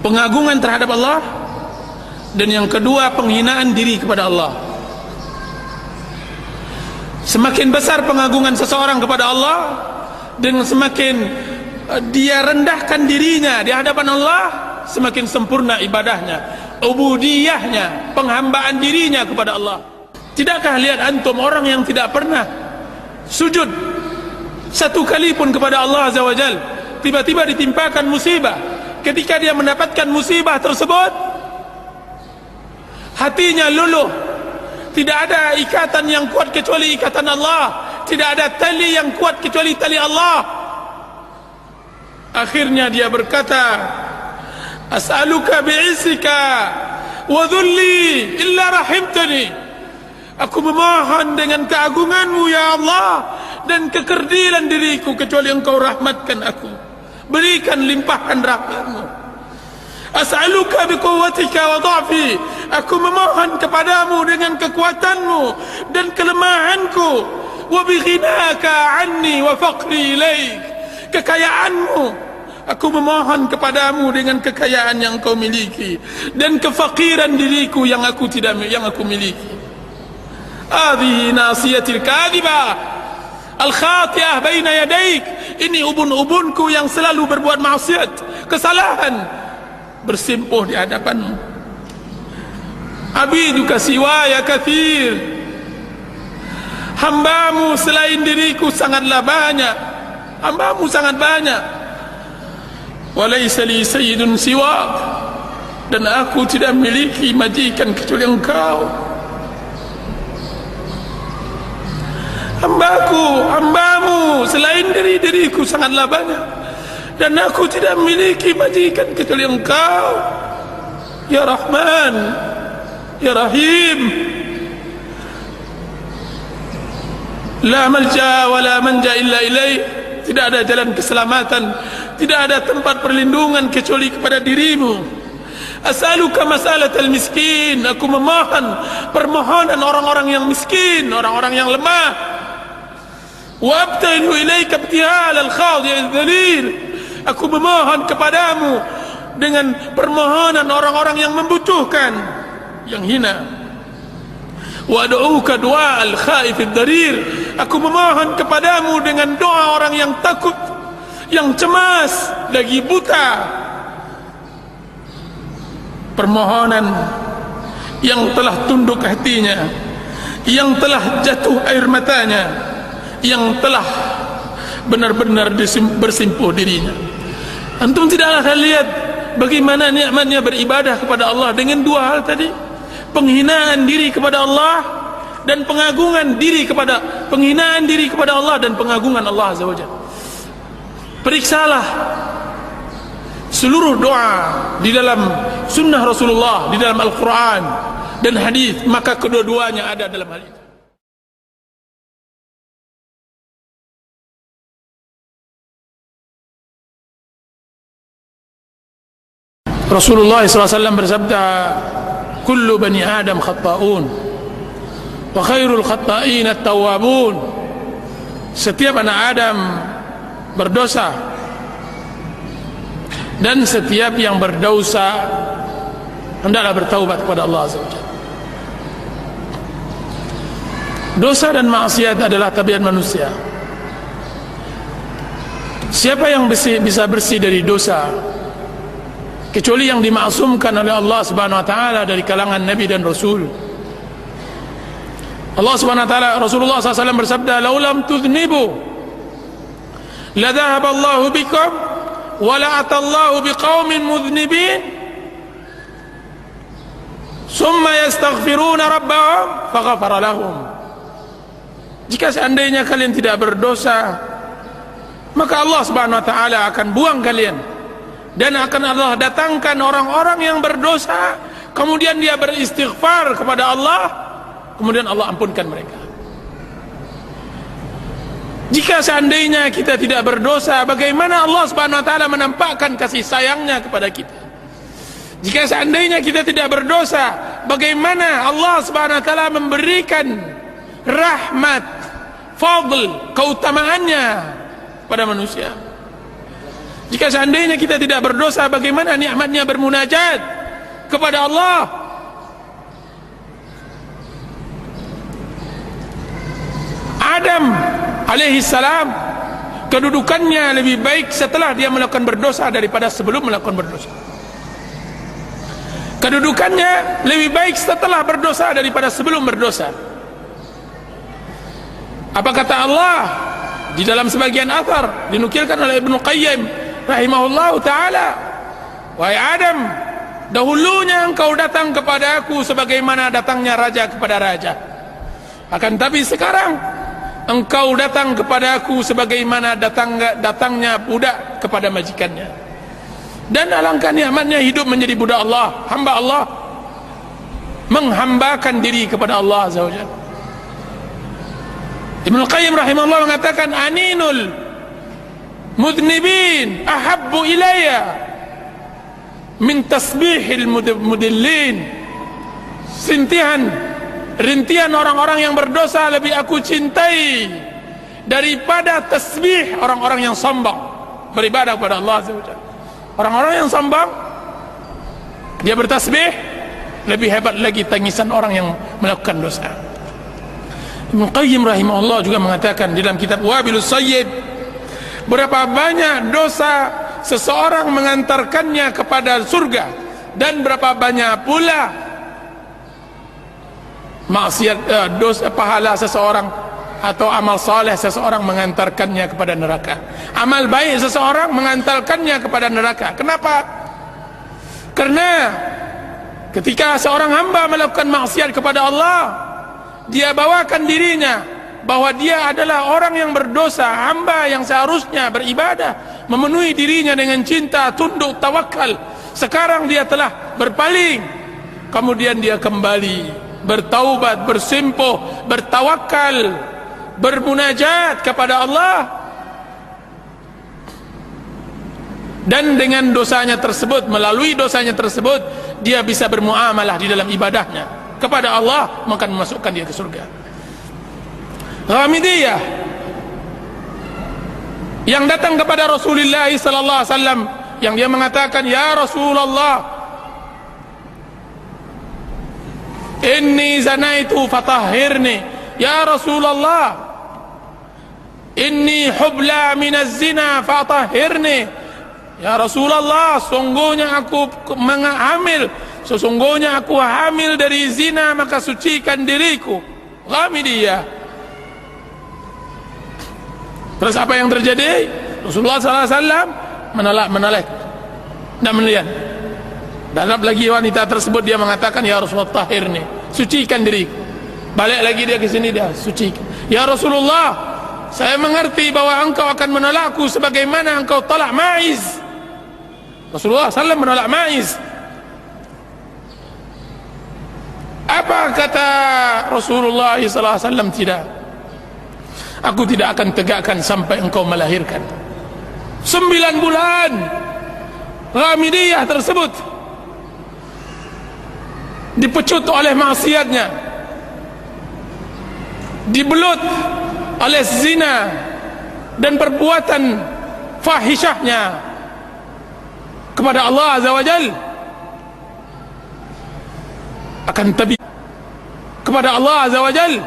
pengagungan terhadap Allah Dan yang kedua, penghinaan diri kepada Allah. Semakin besar pengagungan seseorang kepada Allah, dan semakin dia rendahkan dirinya di hadapan Allah, semakin sempurna ibadahnya, ubudiyahnya, penghambaan dirinya kepada Allah. Tidakkah lihat antum orang yang tidak pernah sujud satu kali pun kepada Allah Azza wa Jal, tiba-tiba ditimpakan musibah. Ketika dia mendapatkan musibah tersebut, hatinya luluh. Tidak ada ikatan yang kuat kecuali ikatan Allah. Tidak ada tali yang kuat kecuali tali Allah. Akhirnya dia berkata, as'aluka bi'isika wa dhulli illa rahimtani. Aku memohon dengan keagunganmu ya Allah dan kekerdilan diriku, kecuali engkau rahmatkan aku, berikan limpahkan rahmatmu. As'aluka biquwwatika wa dha'fi. Aku memohon kepadamu dengan kekuatanmu dan kelemahanku. Wa bighinaka anni wa faqri ilaik. Kekayaanmu, aku memohon kepadamu dengan kekayaan yang kau miliki, dan kefakiran diriku yang aku miliki. Hadhihi nasiyatil kadhibah al-khati'ah baina yadaik. Ini ubun-ubunku yang selalu berbuat maksiat, kesalahan, bersimpuh di hadapanmu. Abiduka siwaya kathir. Hambamu selain diriku sangatlah banyak. Hambamu sangat banyak. Walaysa li sayyidun siwak. Dan aku tidak memiliki majikan kecuali engkau. Hambamu selain diriku sangatlah banyak, dan aku tidak memiliki majikan kecuali engkau. Ya Rahman, Ya Rahim. La malja wa la manja illa ilaih. Tidak ada jalan keselamatan, tidak ada tempat perlindungan kecuali kepada dirimu. As'aluka mas'alatal miskin. Aku memohon permohonan orang-orang yang miskin, orang-orang yang lemah. Wa abtahilu ilaika ibtihal al-khadi' al-dhalil. Aku memohon kepadamu dengan permohonan orang-orang yang membutuhkan, yang hina. Wa ad'uka du'a al-khaif ad-darir. Aku memohon kepadamu dengan doa orang yang takut, yang cemas, lagi buta. Permohonan yang telah tunduk hatinya, yang telah jatuh air matanya, yang telah benar-benar bersimpuh dirinya. Antum tidak akan lihat bagaimana nikmatnya beribadah kepada Allah dengan dua hal tadi: penghinaan diri kepada Allah dan penghinaan diri kepada Allah dan pengagungan Allah Azza wa Jalla. Periksalah seluruh doa di dalam sunnah Rasulullah, di dalam Al-Quran dan hadis, maka kedua-duanya ada dalam hal itu. Rasulullah SAW bersabda, kullu bani Adam khatta'un wa khairul khatta'in at-tawwabun. Setiap anak Adam berdosa, dan setiap yang berdosa hendaklah bertaubat kepada Allah Azza wa Jalla. Dosa dan maksiat adalah tabiat manusia. Siapa yang bisa bersih dari dosa kecuali yang dimaksumkan oleh Allah Subhanahu wa taala dari kalangan nabi dan rasul? Allah Subhanahu wa taala, Rasulullah SAW bersabda, "Lau lam tudhnibu la dhahaba Allahu bikum wa la atallahu biqaumin mudhnibin summa yastaghfiruna rabbahum faghfara lahum." Jika seandainya kalian tidak berdosa, maka Allah Subhanahu wa taala akan buang kalian, dan akan Allah datangkan orang-orang yang berdosa, kemudian dia beristighfar kepada Allah, kemudian Allah ampunkan mereka. Jika seandainya kita tidak berdosa, bagaimana Allah Subhanahu wa taala menampakkan kasih sayangnya kepada kita? Jika seandainya kita tidak berdosa, bagaimana Allah Subhanahu wa taala memberikan rahmat, fadl, keutamaannya pada manusia? Jika seandainya kita tidak berdosa, bagaimana nikmatnya bermunajat kepada Allah, Adam alaihi salam kedudukannya lebih baik setelah dia melakukan berdosa daripada sebelum melakukan berdosa. Kedudukannya lebih baik setelah berdosa daripada sebelum berdosa. Apa kata Allah di dalam sebagian athar dinukilkan oleh Ibnu Qayyim rahimahullahu taala, wahai Adam, dahulunya engkau datang kepada aku sebagaimana datangnya raja kepada raja, akan tapi sekarang engkau datang kepada aku sebagaimana datangnya budak kepada majikannya. Dan alangkah nikmatnya hidup menjadi budak Allah, hamba Allah, menghambakan diri kepada Allah Azza wa Jalla. Ibnu Qayyim rahimahullah mengatakan, aninul mudnibin ahabbu ilayya min tasbihil mudillin. Rintihan orang-orang yang berdosa lebih aku cintai daripada tasbih orang-orang yang sombong beribadah kepada Allah Azza wa Jalla. Orang-orang yang sombong dia bertasbih, lebih hebat lagi tangisan orang yang melakukan dosa. Ibnu Qayyim rahimahullah juga mengatakan di dalam kitab Wabilus Sayyid, berapa banyak dosa seseorang mengantarkannya kepada surga, dan berapa banyak pula maksiat dosa pahala seseorang atau amal saleh seseorang mengantarkannya kepada neraka. Amal baik seseorang mengantarkannya kepada neraka. Kenapa? Karena ketika seorang hamba melakukan maksiat kepada Allah, dia bawakan dirinya bahwa dia adalah orang yang berdosa, hamba yang seharusnya beribadah, memenuhi dirinya dengan cinta, tunduk, tawakal. Sekarang dia telah berpaling, kemudian dia kembali bertaubat, bersimpuh, bertawakal, bermunajat kepada Allah, dan dengan dosanya tersebut, melalui dosanya tersebut, dia bisa bermuamalah di dalam ibadahnya kepada Allah, maka memasukkan dia ke surga. Ghamidiyah yang datang kepada Rasulullah sallallahu alaihi wasallam, yang dia mengatakan, ya Rasulullah, inni zanaitu fatahhirni. Ya Rasulullah, inni hubla minaz zina fatahhirni. Ya Rasulullah, sungguhnya aku hamil, sesungguhnya aku hamil dari zina, maka sucikan diriku. Ghamidiyah. Terus apa yang terjadi? Rasulullah SAW menolak, tidak melihat. Dan lagi wanita tersebut dia mengatakan, ya Rasulullah, tahirni, sucikan diriku. Balik lagi dia ke sini, dia sucikan. Ya Rasulullah, saya mengerti bahwa engkau akan menolakku sebagaimana engkau tolak Ma'iz. Rasulullah SAW menolak Ma'iz. Apa kata Rasulullah SAW? Tidak, aku tidak akan tegakkan sampai engkau melahirkan. 9 bulan Ghamidiyah tersebut dipecut oleh maksiatnya, dibelut oleh zina dan perbuatan fahishahnya kepada Allah Azza wa Jal. Akan tapi kepada Allah Azza wa Jal,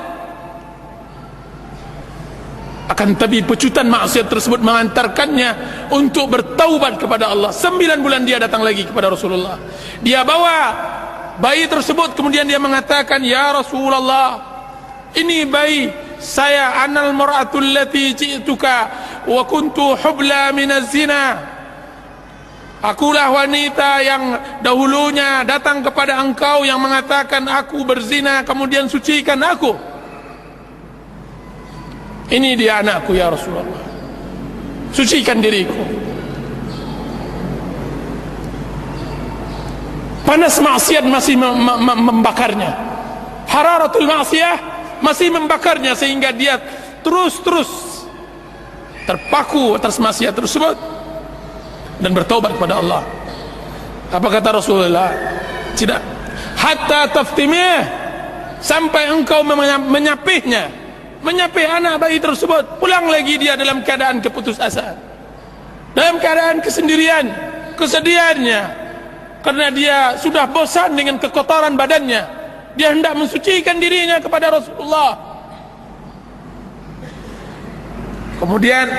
akan tapi pecutan maksiat tersebut mengantarkannya untuk bertaubat kepada Allah. 9 bulan dia datang lagi kepada Rasulullah, dia bawa bayi tersebut, kemudian dia mengatakan, ya Rasulullah, ini bayi saya, anal mar'atul lati ji'tuka wa kuntu hubla minaz zina. Akulah wanita yang dahulunya datang kepada engkau yang mengatakan aku berzina, kemudian sucikan aku. Ini dia anakku ya Rasulullah, sucikan diriku. Panas maksiat masih membakarnya, hararatul maksiyah masih membakarnya, sehingga dia terus terpaku atas maksiat tersebut dan bertobat kepada Allah. Apa kata Rasulullah? Tidak, hatta taftimih, sampai engkau menyapihnya, menyapih anak bayi tersebut. Pulang lagi dia dalam keadaan keputus asa, dalam keadaan kesendirian, kesedihannya, karena dia sudah bosan dengan kekotoran badannya. Dia hendak mensucikan dirinya kepada Rasulullah. Kemudian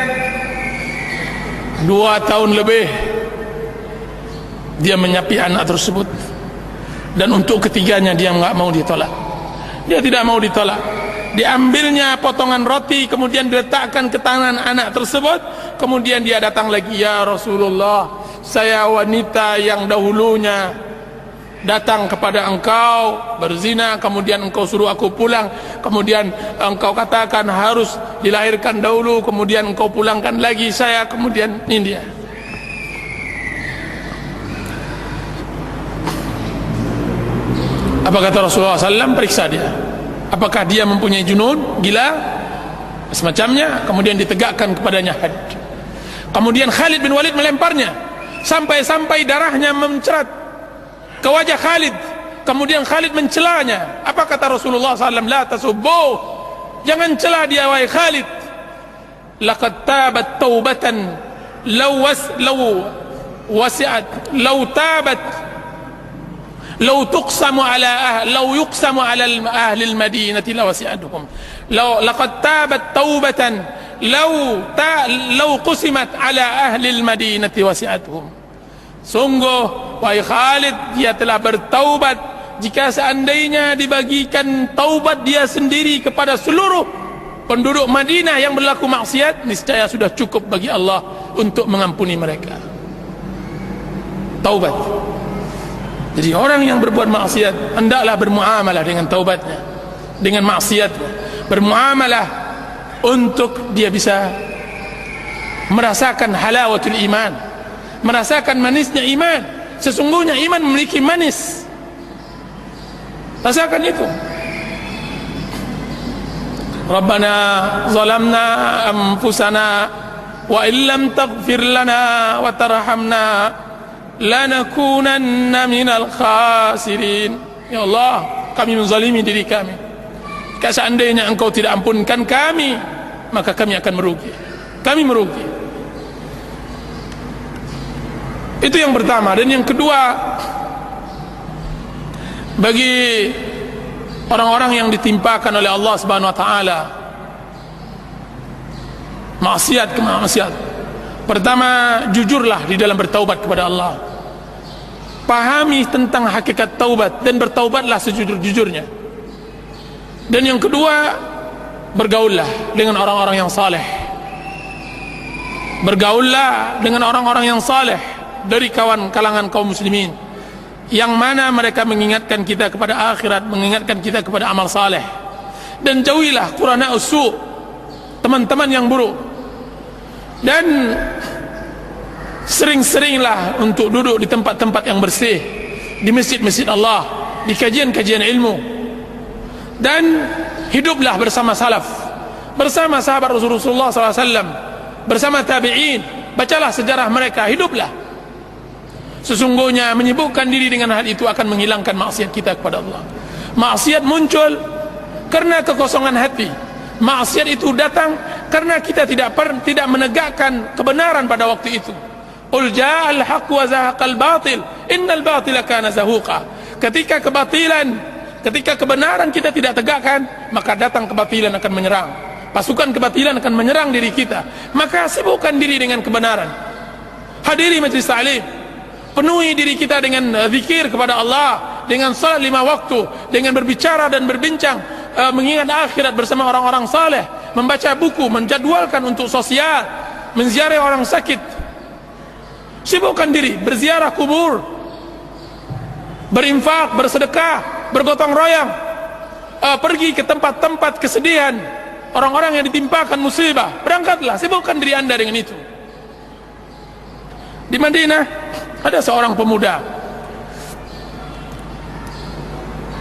2 tahun lebih dia menyapi anak tersebut, dan untuk ketiganya dia nggak mau ditolak. Dia tidak mau ditolak. Diambilnya potongan roti, kemudian diletakkan ke tangan anak tersebut. Kemudian dia datang lagi, ya Rasulullah, saya wanita yang dahulunya datang kepada engkau berzina, kemudian engkau suruh aku pulang, kemudian engkau katakan harus dilahirkan dahulu, kemudian engkau pulangkan lagi saya, kemudian ini dia. Apa kata Rasulullah SAW? Periksa dia, apakah dia mempunyai junud, gila, semacamnya. Kemudian ditegakkan kepadanya had. Kemudian Khalid bin Walid melemparnya sampai-sampai darahnya mencerat ke wajah Khalid. Kemudian Khalid mencelanya. Apa kata Rasulullah SAW? La tasubbu, jangan celah dia wahai Khalid. Laqad tabat taubatan law wasi'at law tabat law tuqsamu ala law yuqsamu ala ahli al-madinati lawasi'atuhum. Laqad tabat taubatan law qusimat ala ahli al-madinati wasi'atuhum. Sungguh wahai Khalid, dia telah bertaubat. Jika seandainya dibagikan taubat dia sendiri kepada seluruh penduduk Madinah yang berlaku maksiat, niscaya sudah cukup bagi Allah untuk mengampuni mereka. Taubat. Jadi orang yang berbuat maksiat hendaklah bermuamalah dengan taubatnya, dengan maksiatnya, bermuamalah untuk dia bisa merasakan halawatul iman, merasakan manisnya iman. Sesungguhnya iman memiliki manis, rasakan itu. Rabbana zalamna anfusana wa illam taghfir lana wa tarhamna lanakunanna minal khasirin. Ya Allah, kami menzalimi diri kami. Jika seandainya engkau tidak ampunkan kami, maka kami akan merugi. Kami merugi. Itu yang pertama. Dan yang kedua, bagi orang-orang yang ditimpakan oleh Allah Subhanahu wa taala maksiat ke maksiat, pertama, jujurlah di dalam bertaubat kepada Allah. Pahami tentang hakikat taubat dan bertaubatlah sejujur-jujurnya. Dan yang kedua, bergaullah dengan orang-orang yang saleh. Bergaullah dengan orang-orang yang saleh dari kalangan kaum muslimin, yang mana mereka mengingatkan kita kepada akhirat, mengingatkan kita kepada amal saleh. Dan jauhilah qurana'us su', teman-teman yang buruk. Dan sering-seringlah untuk duduk di tempat-tempat yang bersih, di masjid-masjid Allah, di kajian-kajian ilmu. Dan hiduplah bersama salaf, bersama sahabat Rasulullah SAW, bersama tabi'in. Bacalah sejarah mereka, hiduplah. Sesungguhnya menyibukkan diri dengan hal itu akan menghilangkan maksiat kita kepada Allah. Maksiat muncul karena kekosongan hati. Maksiat itu datang karena kita tidak menegakkan kebenaran pada waktu itu. Qul ja'al haqq wa zahaqal batil innal batila kana zahuqa. Ketika kebenaran kita tidak tegakkan, maka datang kebatilan akan menyerang. Pasukan kebatilan akan menyerang diri kita. Maka sibukkan diri dengan kebenaran. Hadiri majlis ta'lim. Penuhi diri kita dengan zikir kepada Allah, dengan salat 5 waktu, dengan berbicara dan berbincang, mengingat akhirat bersama orang-orang saleh, membaca buku, menjadwalkan untuk sosial, menziarah orang sakit. Sibukkan diri, berziarah kubur, berinfak, bersedekah, bergotong royong, pergi ke tempat-tempat kesedihan orang-orang yang ditimpakan musibah. Berangkatlah, sibukkan diri anda dengan itu. Di Madinah ada seorang pemuda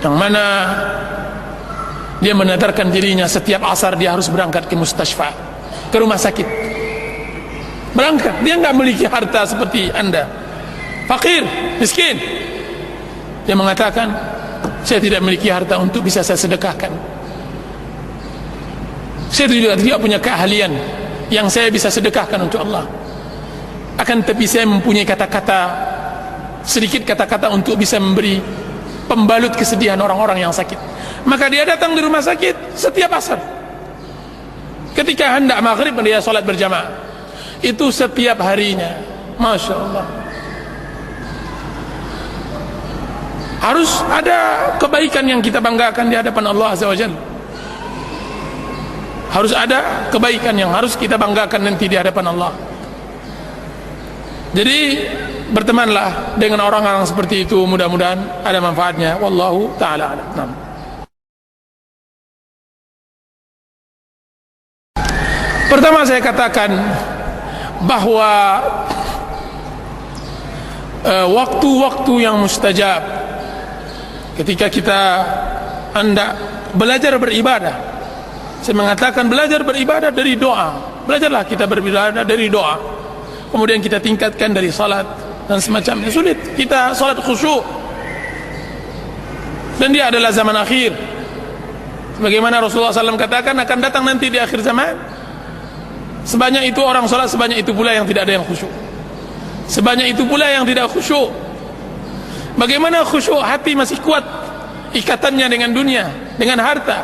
yang mana dia menadarkan dirinya setiap asar dia harus berangkat ke mustashfa, ke rumah sakit. Berangkat, dia enggak memiliki harta seperti anda, fakir, miskin. Dia mengatakan, saya tidak memiliki harta untuk bisa saya sedekahkan. Saya juga tidak punya keahlian yang saya bisa sedekahkan untuk Allah. Akan tetapi saya mempunyai kata-kata, sedikit kata-kata untuk bisa memberi pembalut kesedihan orang-orang yang sakit. Maka dia datang di rumah sakit setiap asar. Ketika hendak maghrib dia sholat berjamaah. Itu setiap harinya. Masya Allah. Harus ada kebaikan yang kita banggakan di hadapan Allah Azza wa Jalla. Harus ada kebaikan yang harus kita banggakan nanti di hadapan Allah. Jadi bertemanlah dengan orang-orang seperti itu, mudah-mudahan ada manfaatnya. Wallahu ta'ala a'lam. Pertama saya katakan bahwa waktu-waktu yang mustajab ketika kita hendak belajar beribadah, saya mengatakan belajar beribadah dari doa. Belajarlah kita beribadah dari doa, kemudian kita tingkatkan dari salat dan semacamnya. Sulit kita salat khusyuk, dan dia adalah zaman akhir. Sebagaimana Rasulullah SAW katakan akan datang nanti di akhir zaman, sebanyak itu orang salat, sebanyak itu pula yang tidak ada yang khusyuk. Sebanyak itu pula yang tidak khusyuk. Bagaimana khusyuk? Hati masih kuat ikatannya dengan dunia, dengan harta.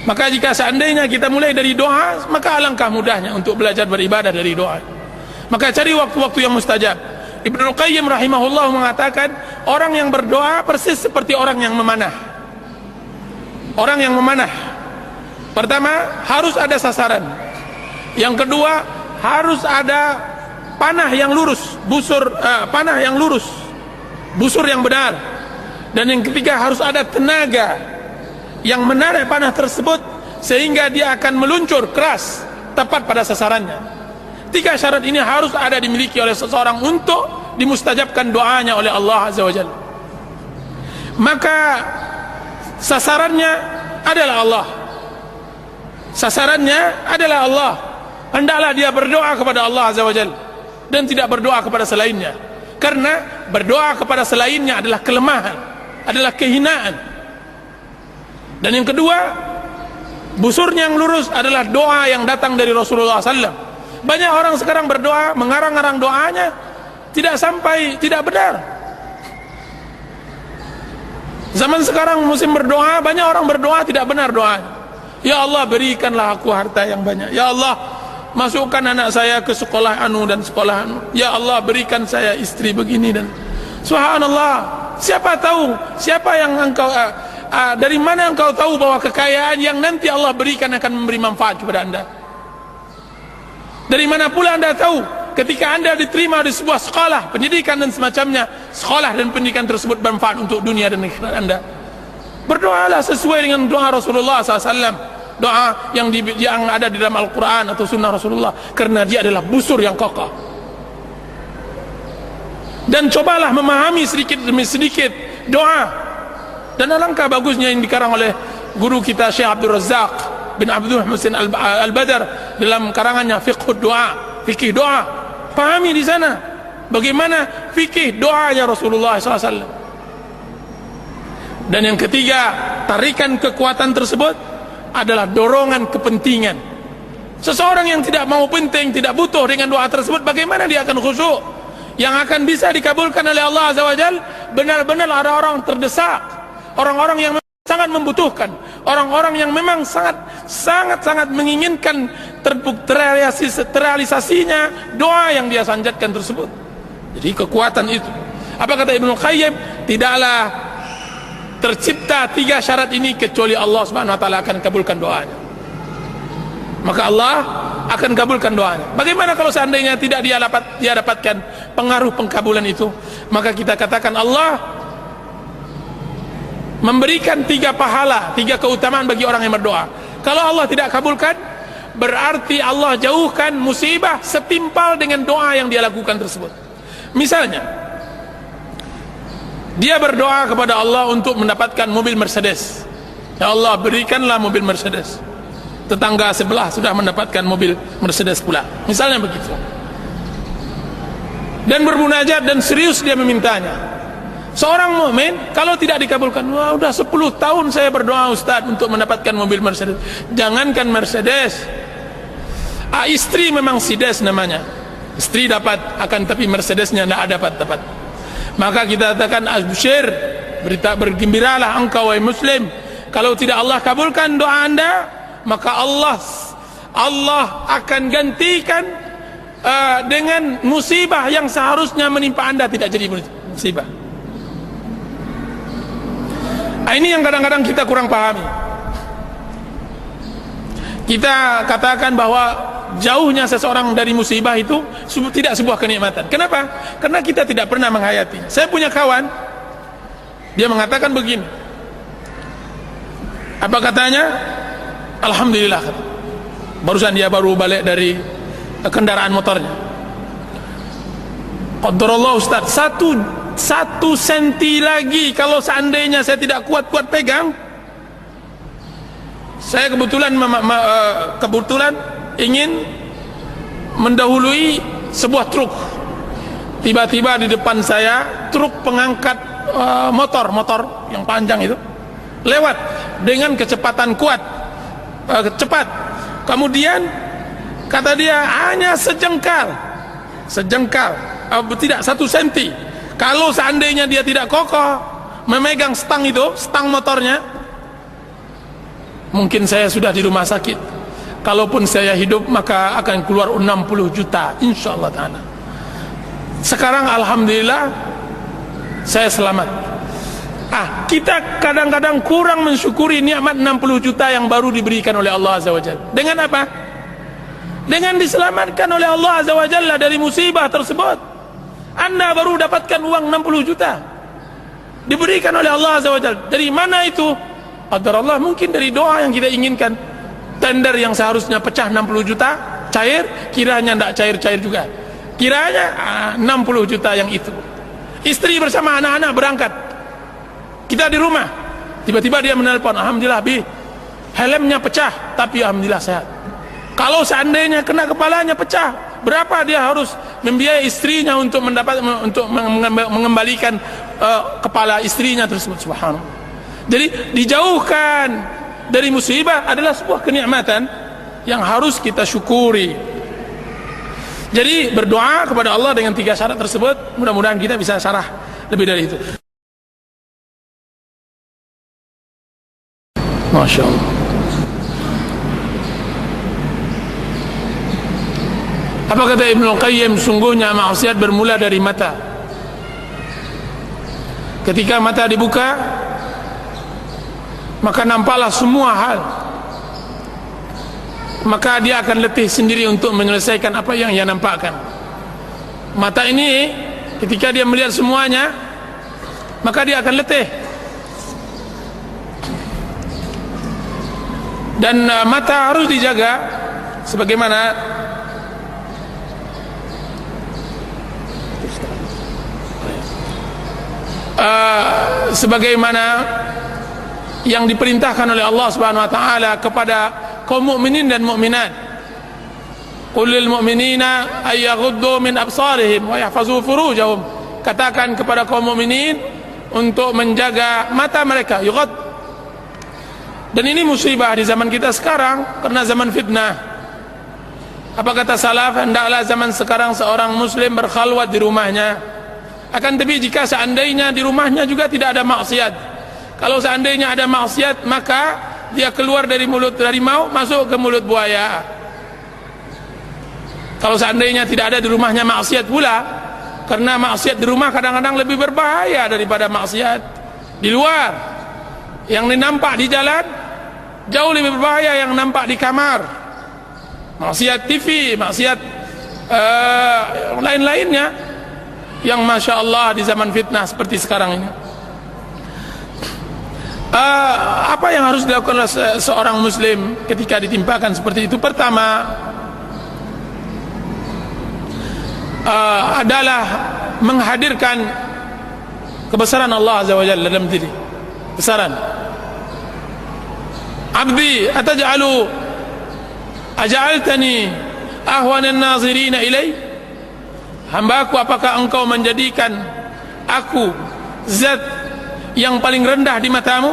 Maka jika seandainya kita mulai dari doa, maka alangkah mudahnya untuk belajar beribadah dari doa. Maka cari waktu-waktu yang mustajab. Ibnu Qayyim rahimahullah mengatakan, orang yang berdoa persis seperti orang yang memanah. Orang yang memanah, pertama harus ada sasaran. Yang kedua harus ada panah yang lurus, panah yang lurus, busur yang benar. Dan yang ketiga harus ada tenaga yang menarik panah tersebut sehingga dia akan meluncur keras tepat pada sasarannya. Tiga syarat ini harus ada dimiliki oleh seseorang untuk dimustajabkan doanya oleh Allah Azza wa Jalla. Maka sasarannya adalah Allah. Sasarannya adalah Allah. Hendaklah dia berdoa kepada Allah Azza wa Jalla dan tidak berdoa kepada selainnya. Karena berdoa kepada selainnya adalah kelemahan, adalah kehinaan. Dan yang kedua, busurnya yang lurus adalah doa yang datang dari Rasulullah SAW. Banyak orang sekarang berdoa, mengarang-arang doanya, tidak sampai, tidak benar. Zaman sekarang musim berdoa, banyak orang berdoa tidak benar doanya. Ya Allah, berikanlah aku harta yang banyak. Ya Allah, masukkan anak saya ke sekolah anu dan sekolah anu. Ya Allah, berikan saya istri begini dan subhanallah. Siapa tahu, siapa yang engkau dari mana engkau tahu bahwa kekayaan yang nanti Allah berikan akan memberi manfaat kepada anda? Dari mana pula anda tahu ketika anda diterima di sebuah sekolah pendidikan dan semacamnya, sekolah dan pendidikan tersebut bermanfaat untuk dunia dan akhirat anda? Berdoalah sesuai dengan doa Rasulullah SAW, doa yang ada di dalam Al-Quran atau Sunnah Rasulullah, karena dia adalah busur yang kokoh. Dan cobalah memahami sedikit demi sedikit doa. Dan alangkah bagusnya yang dikarang oleh guru kita Syekh Abdul Razak bin Abdul Muhsin Al-Badar dalam karangannya Fiqh Doa, fikih doa. Pahami di sana bagaimana fikih doanya Rasulullah SAW. Dan yang ketiga, tarikan kekuatan tersebut adalah dorongan kepentingan. Seseorang yang tidak mau penting, tidak butuh dengan doa tersebut, bagaimana dia akan khusyuk? Yang akan bisa dikabulkan oleh Allah Azza wa Jalla benar-benar ada orang terdesak, orang-orang yang sangat membutuhkan, orang-orang yang memang sangat menginginkan terrealisasinya doa yang dia sanjatkan tersebut. Jadi kekuatan itu. Apa kata Ibnu Qayyim? Tidaklah tercipta tiga syarat ini kecuali Allah Subhanahu wa taala akan kabulkan doanya. Maka Allah akan kabulkan doanya. Bagaimana kalau seandainya tidak dia dapatkan pengaruh pengkabulan itu? Maka kita katakan Allah memberikan tiga pahala, tiga keutamaan bagi orang yang berdoa. Kalau Allah tidak kabulkan, berarti Allah jauhkan musibah setimpal dengan doa yang dia lakukan tersebut. Misalnya, dia berdoa kepada Allah untuk mendapatkan mobil Mercedes. Ya Allah, berikanlah mobil Mercedes. Tetangga sebelah sudah mendapatkan mobil Mercedes pula, misalnya begitu. Dan bermunajat dan serius dia memintanya. Seorang mukmin kalau tidak dikabulkan, wah udah 10 tahun saya berdoa Ustaz untuk mendapatkan mobil Mercedes. Jangankan Mercedes, istri memang Sides namanya. Istri dapat, akan tapi Mercedesnya tidak dapat. Maka kita katakan absyir, bergembiralah engkau wahai muslim. Kalau tidak Allah kabulkan doa anda, maka Allah Allah akan gantikan dengan musibah yang seharusnya menimpa Anda tidak jadi musibah. Ini yang kadang-kadang kita kurang pahami. Kita katakan bahwa jauhnya seseorang dari musibah itu tidak sebuah kenikmatan. Kenapa? Karena kita tidak pernah menghayati. Saya punya kawan, dia mengatakan begini. Apa katanya? Alhamdulillah. Barusan dia baru balik dari kendaraan motornya. Qadarullah Ustaz, satu senti lagi kalau seandainya saya tidak kuat pegang. Saya kebetulan ingin mendahului sebuah truk. Tiba-tiba di depan saya truk pengangkat motor yang panjang itu lewat dengan kecepatan kuat, cepat. Kemudian kata dia hanya sejengkal, tidak 1 senti. Kalau seandainya dia tidak kokoh memegang stang motornya, mungkin saya sudah di rumah sakit. Kalaupun saya hidup maka akan keluar 60 juta insyaallah ta'ala. Sekarang alhamdulillah saya selamat. Kita kadang-kadang kurang mensyukuri nikmat 60 juta yang baru diberikan oleh Allah Azza wa Jalla. Dengan apa? Dengan diselamatkan oleh Allah Azza wa Jalla dari musibah tersebut. Anda baru dapatkan uang 60 juta diberikan oleh Allah Azza wa Jalla. Dari mana itu? Qadar Allah, mungkin dari doa yang kita inginkan. Tender yang seharusnya pecah 60 juta cair, kiranya tidak cair-cair juga. Kiranya 60 juta yang itu. Istri bersama anak-anak berangkat. Kita di rumah, tiba-tiba dia menelpon, alhamdulillah Bi, helmnya pecah, tapi alhamdulillah sehat. Kalau seandainya kena kepalanya pecah, berapa dia harus membiayai istrinya untuk mengembalikan kepala istrinya tersebut? Subhanallah. Jadi dijauhkan dari musibah adalah sebuah kenikmatan yang harus kita syukuri. Jadi berdoa kepada Allah dengan 3 syarat tersebut, mudah-mudahan kita bisa syarah lebih dari itu. Masya Allah. Apa kata Ibnu Qayyim? Sungguhnya maksiat bermula dari mata. Ketika mata dibuka, maka nampaklah semua hal. Maka dia akan letih sendiri untuk menyelesaikan apa yang ia nampakkan. Mata ini ketika dia melihat semuanya, maka dia akan letih. Dan mata harus dijaga sebagaimana yang diperintahkan oleh Allah Subhanahu wa taala kepada kaum mukminin dan mukminat. Qul lil mu'minina ay yaghuddu min absarihim wa yahfazu furujahum. Katakan kepada kaum mukminin untuk menjaga mata mereka, yughad. Dan ini musibah di zaman kita sekarang karena zaman fitnah. Apa kata salaf? Hendaklah zaman sekarang seorang muslim berkhalwat di rumahnya. Akan tapi jika seandainya di rumahnya juga tidak ada maksiat. Kalau seandainya ada maksiat, maka dia keluar dari mulut harimau masuk ke mulut buaya. Kalau seandainya tidak ada di rumahnya maksiat pula, karena maksiat di rumah kadang-kadang lebih berbahaya daripada maksiat di luar. Yang nampak di jalan jauh lebih berbahaya yang nampak di kamar. Maksiat TV, maksiat lain-lainnya yang Masya Allah di zaman fitnah seperti sekarang ini. Apa yang harus dilakukan oleh seorang muslim ketika ditimpakan seperti itu? Pertama adalah menghadirkan kebesaran Allah Azza wa Jalla dalam diri. Besaran. Abdi aja'altani ahwanan nazirina ilai? Hambaku, apakah engkau menjadikan aku zat yang paling rendah di matamu?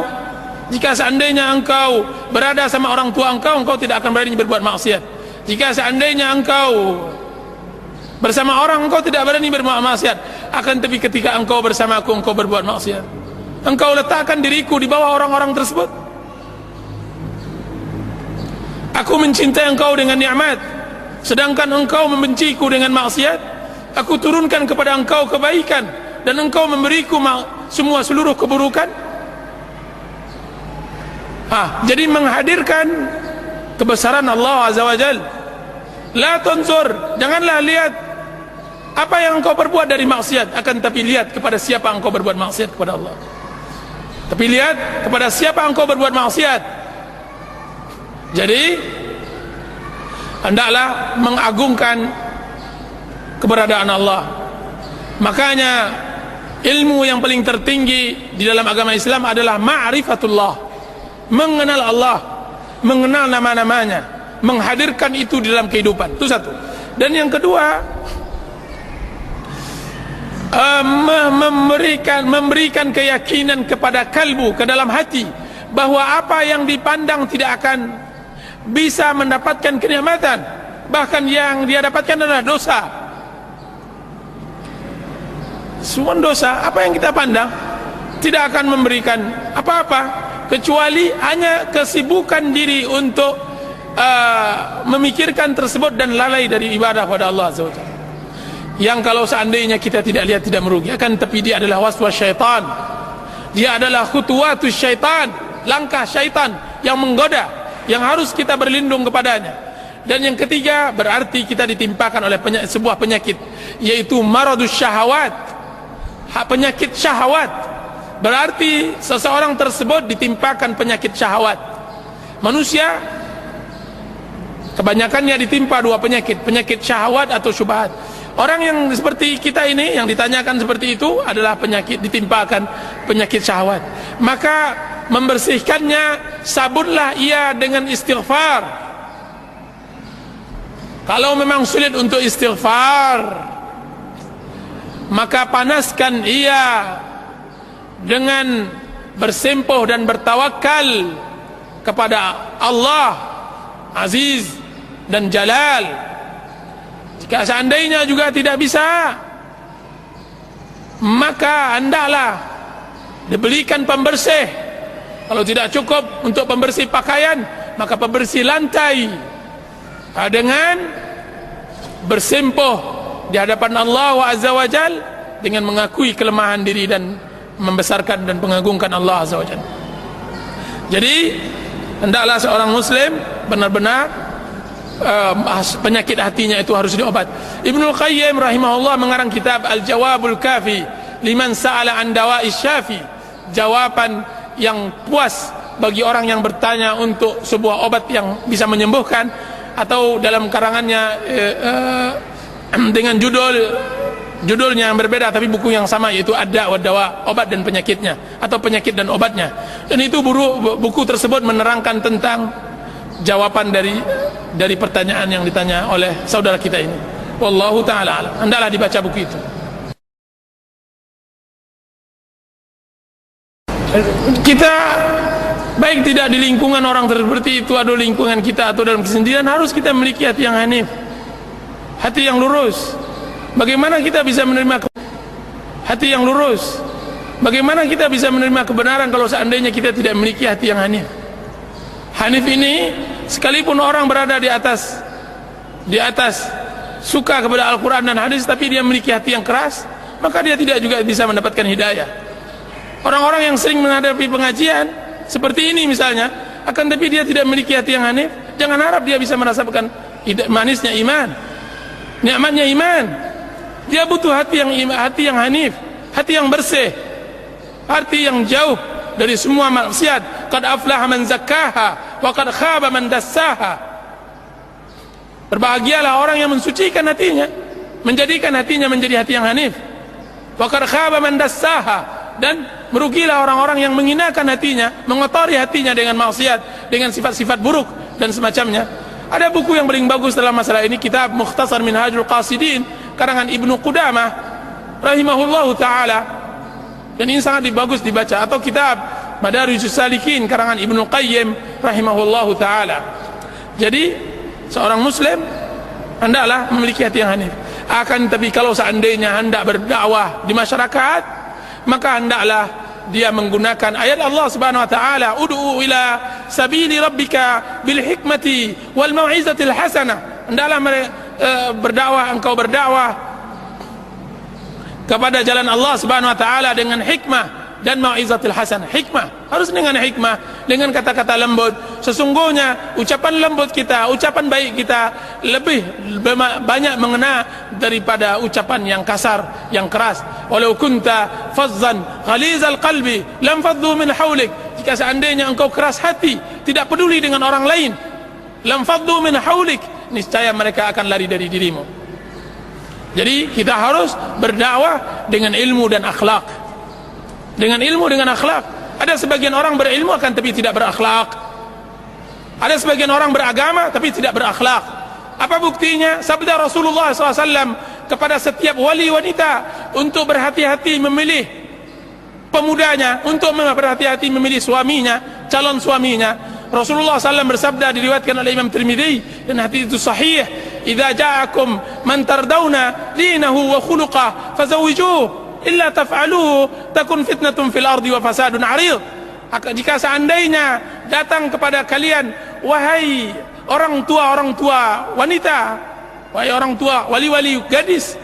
Jika seandainya engkau berada sama orang tua engkau tidak akan berani berbuat maksiat. Jika seandainya engkau bersama orang, engkau tidak berani berbuat maksiat. Akan tapi ketika engkau bersama aku, engkau berbuat maksiat. Engkau letakkan diriku di bawah orang-orang tersebut. Aku mencintai engkau dengan nikmat, sedangkan engkau membenciku dengan maksiat. Aku turunkan kepada engkau kebaikan, dan engkau memberiku seluruh keburukan. Jadi menghadirkan kebesaran Allah Azza wa Jal. La tanzur, janganlah lihat apa yang engkau perbuat dari maksiat, akan tapi lihat kepada siapa engkau berbuat maksiat kepada Allah. Tapi lihat kepada siapa engkau berbuat maksiat. Jadi hendaklah mengagungkan keberadaan Allah. Makanya ilmu yang paling tertinggi di dalam agama Islam adalah ma'rifatullah, mengenal Allah, mengenal nama-namanya, menghadirkan itu di dalam kehidupan. Itu satu. Dan yang kedua, memberikan keyakinan kepada kalbu, ke dalam hati, bahwa apa yang dipandang tidak akan bisa mendapatkan kenikmatan, bahkan yang dia dapatkan adalah dosa. Semua dosa, apa yang kita pandang tidak akan memberikan apa-apa, kecuali hanya kesibukan diri untuk memikirkan tersebut dan lalai dari ibadah pada Allah Azza wa Jalla. Yang kalau seandainya kita tidak lihat tidak merugi, akan tapi dia adalah waswas syaitan, dia adalah khutuwatus syaitan, langkah syaitan yang menggoda, yang harus kita berlindung kepadanya. Dan yang ketiga, berarti kita ditimpakan oleh sebuah penyakit, yaitu maradus syahawat, penyakit syahwat. Berarti seseorang tersebut ditimpakan penyakit syahwat. Manusia kebanyakannya ditimpa dua penyakit, penyakit syahwat atau syubhat. Orang yang seperti kita ini, yang ditanyakan seperti itu, adalah penyakit, ditimpakan penyakit syahwat. Maka membersihkannya, sabunlah ia dengan istighfar. Kalau memang sulit untuk istighfar, maka panaskan ia dengan bersempuh dan bertawakal kepada Allah Aziz dan Jalal. Jika seandainya juga tidak bisa, maka hendaklah dibelikan pembersih. Kalau tidak cukup untuk pembersih pakaian, maka pembersih lantai, dengan bersempuh di hadapan Allah Azza wa Jal, dengan mengakui kelemahan diri dan membesarkan dan mengagungkan Allah Azza wa Jal. Jadi hendaklah seorang muslim benar-benar penyakit hatinya itu harus diobat. Ibnul Qayyim rahimahullah mengarang kitab Al-Jawabul Kafi liman sa'ala an dawa'is syafi, jawaban yang puas bagi orang yang bertanya untuk sebuah obat yang bisa menyembuhkan. Atau dalam karangannya dengan judulnya yang berbeda tapi buku yang sama, yaitu Ad-Da' wa Dawa, obat dan penyakitnya, atau penyakit dan obatnya. Dan itu buku tersebut menerangkan tentang jawaban dari pertanyaan yang ditanya oleh saudara kita ini. Wallahu ta'ala alam. Hendaklah dibaca buku itu. Kita baik tidak di lingkungan orang seperti itu, atau lingkungan kita, atau dalam kesendirian, harus kita memiliki hati yang hanif, hati yang lurus. Bagaimana kita bisa menerima hati yang lurus? Bagaimana kita bisa menerima kebenaran kalau seandainya kita tidak memiliki hati yang hanif? Hanif ini, sekalipun orang berada di atas suka kepada Al-Quran dan hadis, tapi dia memiliki hati yang keras, maka dia tidak juga bisa mendapatkan hidayah. Orang-orang yang sering menghadapi pengajian seperti ini misalnya, akan tapi dia tidak memiliki hati yang hanif, jangan harap dia bisa merasakan manisnya iman, nikmatnya iman. Dia butuh hati yang hanif, hati yang bersih, hati yang jauh dari semua maksiat. Qad aflaha man zakkaha wa qad khaba man dassaha. Berbahagialah orang yang mensucikan hatinya, menjadikan hatinya menjadi hati yang hanif. Wa qad khaba man dassaha, dan merugilah orang-orang yang menghinakan hatinya, mengotori hatinya dengan maksiat, dengan sifat-sifat buruk dan semacamnya. Ada buku yang paling bagus dalam masalah ini, kitab Mukhtasar Minhajul Qasidin karangan Ibnu Qudamah rahimahullahu taala, dan ini sangat bagus dibaca. Atau kitab Madarijus Salikin karangan Ibnu Qayyim rahimahullahu taala. Jadi seorang muslim hendaklah memiliki hati yang hanif. Akan tapi kalau seandainya hendak berdakwah di masyarakat, maka hendaklah dia menggunakan ayat Allah Subhanahu wa taala, ud'u ila sabili rabbika bil hikmati wal mau'izatil hasanah. Hendaklah berdakwah, engkau berdakwah kepada jalan Allah Subhanahu wa taala dengan hikmah dan mau'izatil hasanah. Hikmah harus dengan hikmah, dengan kata-kata lembut. Sesungguhnya ucapan lembut kita, ucapan baik kita lebih banyak mengena daripada ucapan yang kasar, yang keras. Walau kunta fazzan ghalizal qalbi lam faddu min hawlik. Jika seandainya engkau keras hati, tidak peduli dengan orang lain, lam faddu min hawlik, niscaya mereka akan lari dari dirimu. Jadi kita harus berdakwah dengan ilmu dan akhlak. Dengan ilmu, dengan akhlak. Ada sebagian orang berilmu akan tapi tidak berakhlak. Ada sebagian orang beragama tapi tidak berakhlak. Apa buktinya? Sabda Rasulullah SAW kepada setiap wali wanita untuk berhati-hati memilih pemudanya, untuk berhati-hati memilih suaminya, calon suaminya. Rasulullah SAW bersabda, diriwayatkan oleh Imam Tirmidzi dan hadis itu sahih, "Idza ja'akum man tardawna dinahu wa khuluqah fazawwijuhu. Illa taf'aluhu takun fitnatun fil ardi wa fasadun 'arid." Jika seandainya datang kepada kalian, wahai orang tua wanita, wahai orang tua wali-wali gadis,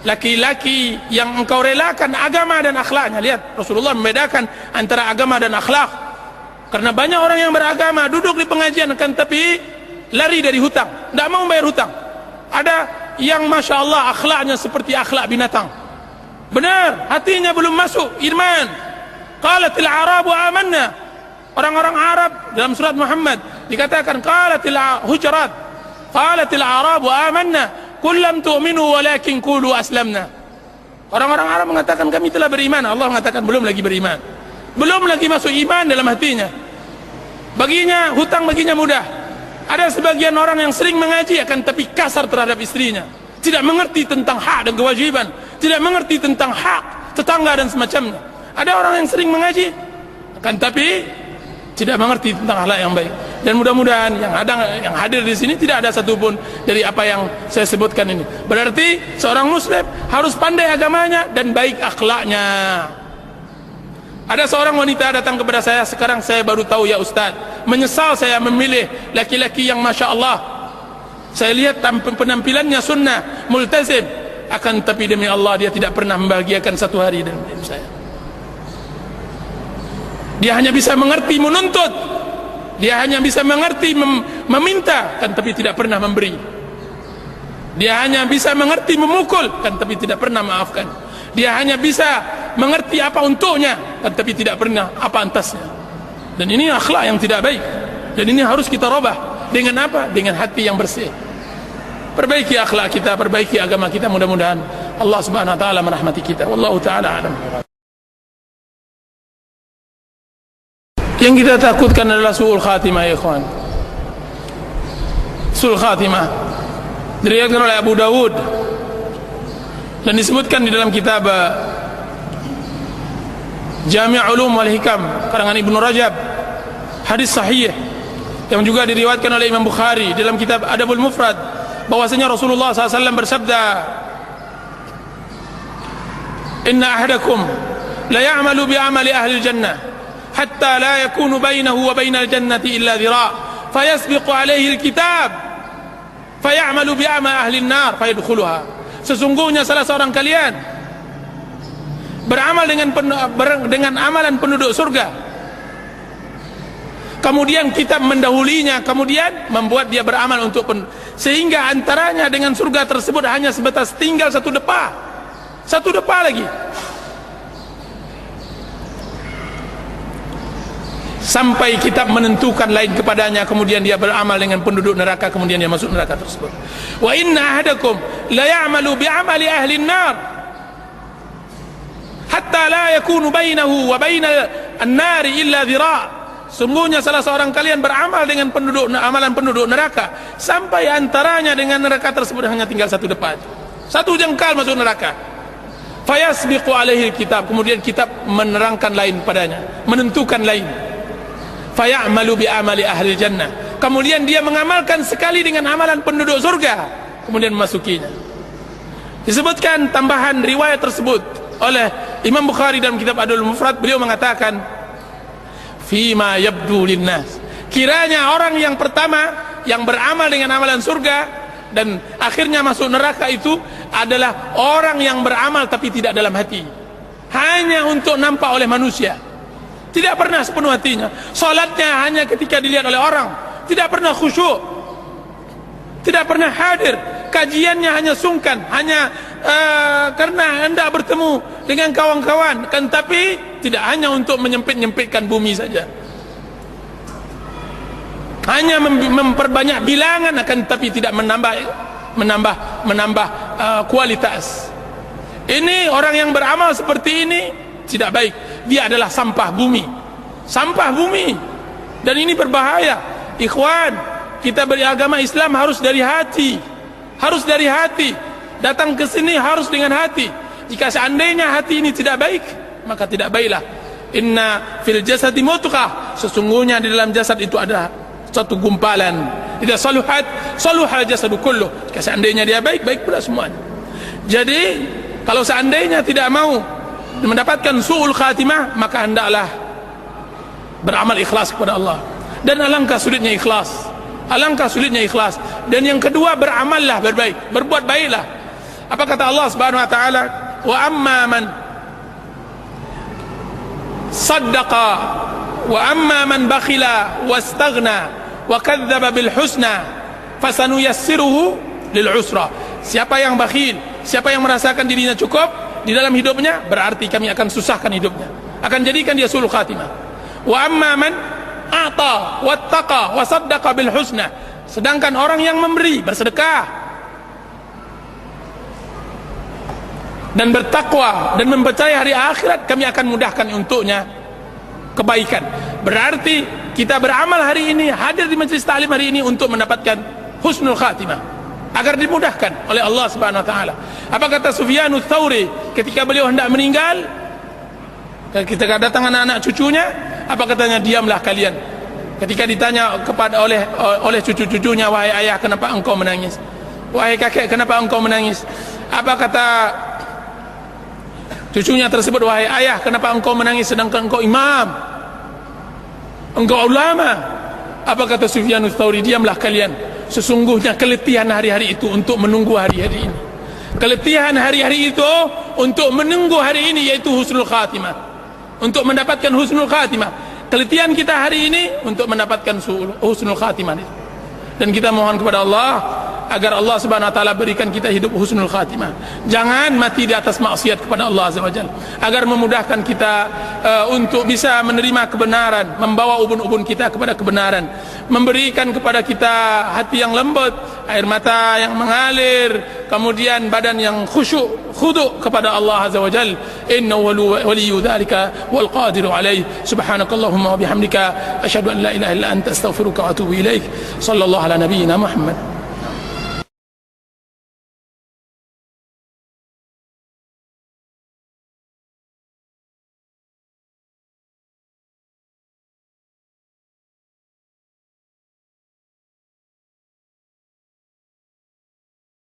laki-laki yang engkau relakan agama dan akhlaknya. Lihat, Rasulullah membedakan antara agama dan akhlak. Karena banyak orang yang beragama duduk di pengajian akan tapi lari dari hutang, tidak mau bayar hutang. Ada yang masya Allah akhlaknya seperti akhlak binatang. Benar, hatinya belum masuk iman. Qalatil Arabu amanna. Orang-orang Arab dalam surat Muhammad dikatakan qalatil Hujurat, qalatil Arabu amanna qul lam tu'minu walakin qulu aslamna. Orang-orang Arab mengatakan kami telah beriman. Allah mengatakan belum lagi beriman, belum lagi masuk iman dalam hatinya. Baginya hutang baginya mudah. Ada sebagian orang yang sering mengaji akan tapi kasar terhadap istrinya, tidak mengerti tentang hak dan kewajiban, tidak mengerti tentang hak tetangga dan semacamnya. Ada orang yang sering mengaji akan tapi tidak mengerti tentang akhlak yang baik. Dan mudah-mudahan yang hadir di sini tidak ada satupun dari apa yang saya sebutkan ini. Berarti seorang muslim harus pandai agamanya dan baik akhlaknya. Ada seorang wanita datang kepada saya, sekarang saya baru tahu ya Ustaz, menyesal saya memilih laki-laki yang masya Allah. Saya lihat penampilannya sunnah, multazim, akan tapi demi Allah dia tidak pernah membahagiakan satu hari dalam hidup saya. Dia hanya bisa mengerti menuntut, dia hanya bisa mengerti meminta, kan tapi tidak pernah memberi. Dia hanya bisa mengerti memukul, kan tapi tidak pernah maafkan. Dia hanya bisa mengerti apa untuknya, kan tapi tidak pernah apa antasnya. Dan ini akhlak yang tidak baik. Dan ini harus kita robah. Dengan apa? Dengan hati yang bersih. Perbaiki akhlak kita, perbaiki agama kita. Mudah-mudahan Allah Subhanahu wa taala merahmati kita. Wallahu taala alam. Yang kita takutkan adalah su'ul khatimah, ya ikhwan. Su'ul khatimah diriwayatkan oleh Abu Dawud dan disebutkan di dalam kitab Jami' Ulum wal Hikam karangan Ibnu Rajab, hadis sahih yang juga diriwayatkan oleh Imam Bukhari dalam kitab Adabul Mufrad, bahwasanya Rasulullah SAW bersabda, "Inna ahadakum la ya'malu bi amali ahli jannah hatta la yakunu bainahu wa bainal jannati illa dhira' fayasbiqu alaihi alkitab fayamalu bi amali ahli an-nar fayadkhuluha." Sesungguhnya salah seorang kalian beramal dengan amalan penduduk surga, kemudian kitab mendahulinya, kemudian membuat dia beramal untuk sehingga antaranya dengan surga tersebut hanya sebatas tinggal satu depa lagi, sampai kitab menentukan lain kepadanya, kemudian dia beramal dengan penduduk neraka, kemudian dia masuk neraka tersebut. Wa inna ahadakum la ya'malu bi amali ahli an-nar hatta la yakunu bainahu wa bainal an-nari illa dhira'. Sungguhnya salah seorang kalian beramal dengan amalan penduduk neraka sampai antaranya dengan neraka tersebut hanya tinggal satu depa, satu jengkal masuk neraka. Fayasbiqu alaihi kitab, kemudian kitab menerangkan lain padanya, menentukan lain. Fayamalu bi amali ahli jannah, kemudian dia mengamalkan sekali dengan amalan penduduk surga, kemudian memasukinya. Disebutkan tambahan riwayat tersebut oleh Imam Bukhari dalam kitab Adabul Mufrad, beliau mengatakan fima yabdu linnas Kiranya orang yang pertama yang beramal dengan amalan surga dan akhirnya masuk neraka itu adalah orang yang beramal tapi tidak dalam hati, hanya untuk nampak oleh manusia, tidak pernah sepenuh hatinya. Salatnya hanya ketika dilihat oleh orang, tidak pernah khusyuk, tidak pernah hadir. Kajiannya hanya sungkan, hanya karena hendak bertemu dengan kawan-kawan, kan, tapi tidak hanya untuk menyempit-nyempitkan bumi saja, hanya memperbanyak bilangan, akan tapi tidak menambah kualitas. Ini orang yang beramal seperti ini tidak baik. Dia adalah sampah bumi, dan ini berbahaya. Ikhwan, kita beragama Islam harus dari hati, datang ke sini harus dengan hati. Jika seandainya hati ini tidak baik, maka tidak baiklah. Inna fil jasadi mudghah, sesungguhnya di dalam jasad itu ada satu gumpalan. Idza saluhal jasadu kulluh, jika seandainya dia baik, baik pula semuanya. Jadi kalau seandainya tidak mau mendapatkan su'ul khatimah, maka hendaklah beramal ikhlas kepada Allah. Dan alangkah sulitnya ikhlas, Dan yang kedua, beramallah berbaik, berbuat baiklah. Apa kata Allah Subhanahu wa taala? Wa amma man saddaqa wa amma man bakhila wastaghna wa kadzdzaba bil husna fasanuyassiruhu lil usra. Siapa yang bakhil, siapa yang merasakan dirinya cukup di dalam hidupnya, berarti kami akan susahkan hidupnya, akan jadikan dia sulul khatimah. Wa amma man a'ta wattaqa wa saddaqa bil husna, sedangkan orang yang memberi, bersedekah dan bertakwa dan mempercayai hari akhirat, kami akan mudahkan untuknya kebaikan. Berarti kita beramal hari ini, hadir di majlis ta'lim hari ini untuk mendapatkan husnul khatimah, agar dimudahkan oleh Allah Subhanahu wa taala. Apa kata Sufyanus Tsauri ketika beliau hendak meninggal? Ketika datang anak-anak cucunya, apa katanya? Diamlah kalian. Ketika ditanya kepada oleh cucu-cucunya, wahai ayah, kenapa engkau menangis? Wahai kakek, kenapa engkau menangis? Apa kata cucunya tersebut? Wahai ayah, kenapa engkau menangis sedangkan engkau imam, engkau ulama? Apa kata Sufyanus Tsauri? Diamlah kalian. Sesungguhnya keletihan hari-hari itu untuk menunggu hari-hari ini. Keletihan hari-hari itu untuk menunggu hari ini, yaitu husnul khatimah, untuk mendapatkan husnul khatimah. Keletihan kita hari ini untuk mendapatkan husnul khatimah. Dan kita mohon kepada Allah agar Allah Subhanahu wa taala berikan kita hidup husnul khatimah. Jangan mati di atas maksiat kepada Allah Azza wa Jalla, agar memudahkan kita untuk bisa menerima kebenaran, membawa ubun-ubun kita kepada kebenaran, memberikan kepada kita hati yang lembut, air mata yang mengalir, kemudian badan yang khusyuk, khudu' kepada Allah Azza wa Jalla. Innahu waliyyu dzalika wal qadiru alaih. Subhanakallahumma wa bihamdika asyhadu an la ilaha illa anta astaghfiruka wa atubu ilaik. Sallallahu ala nabiyyina Muhammad.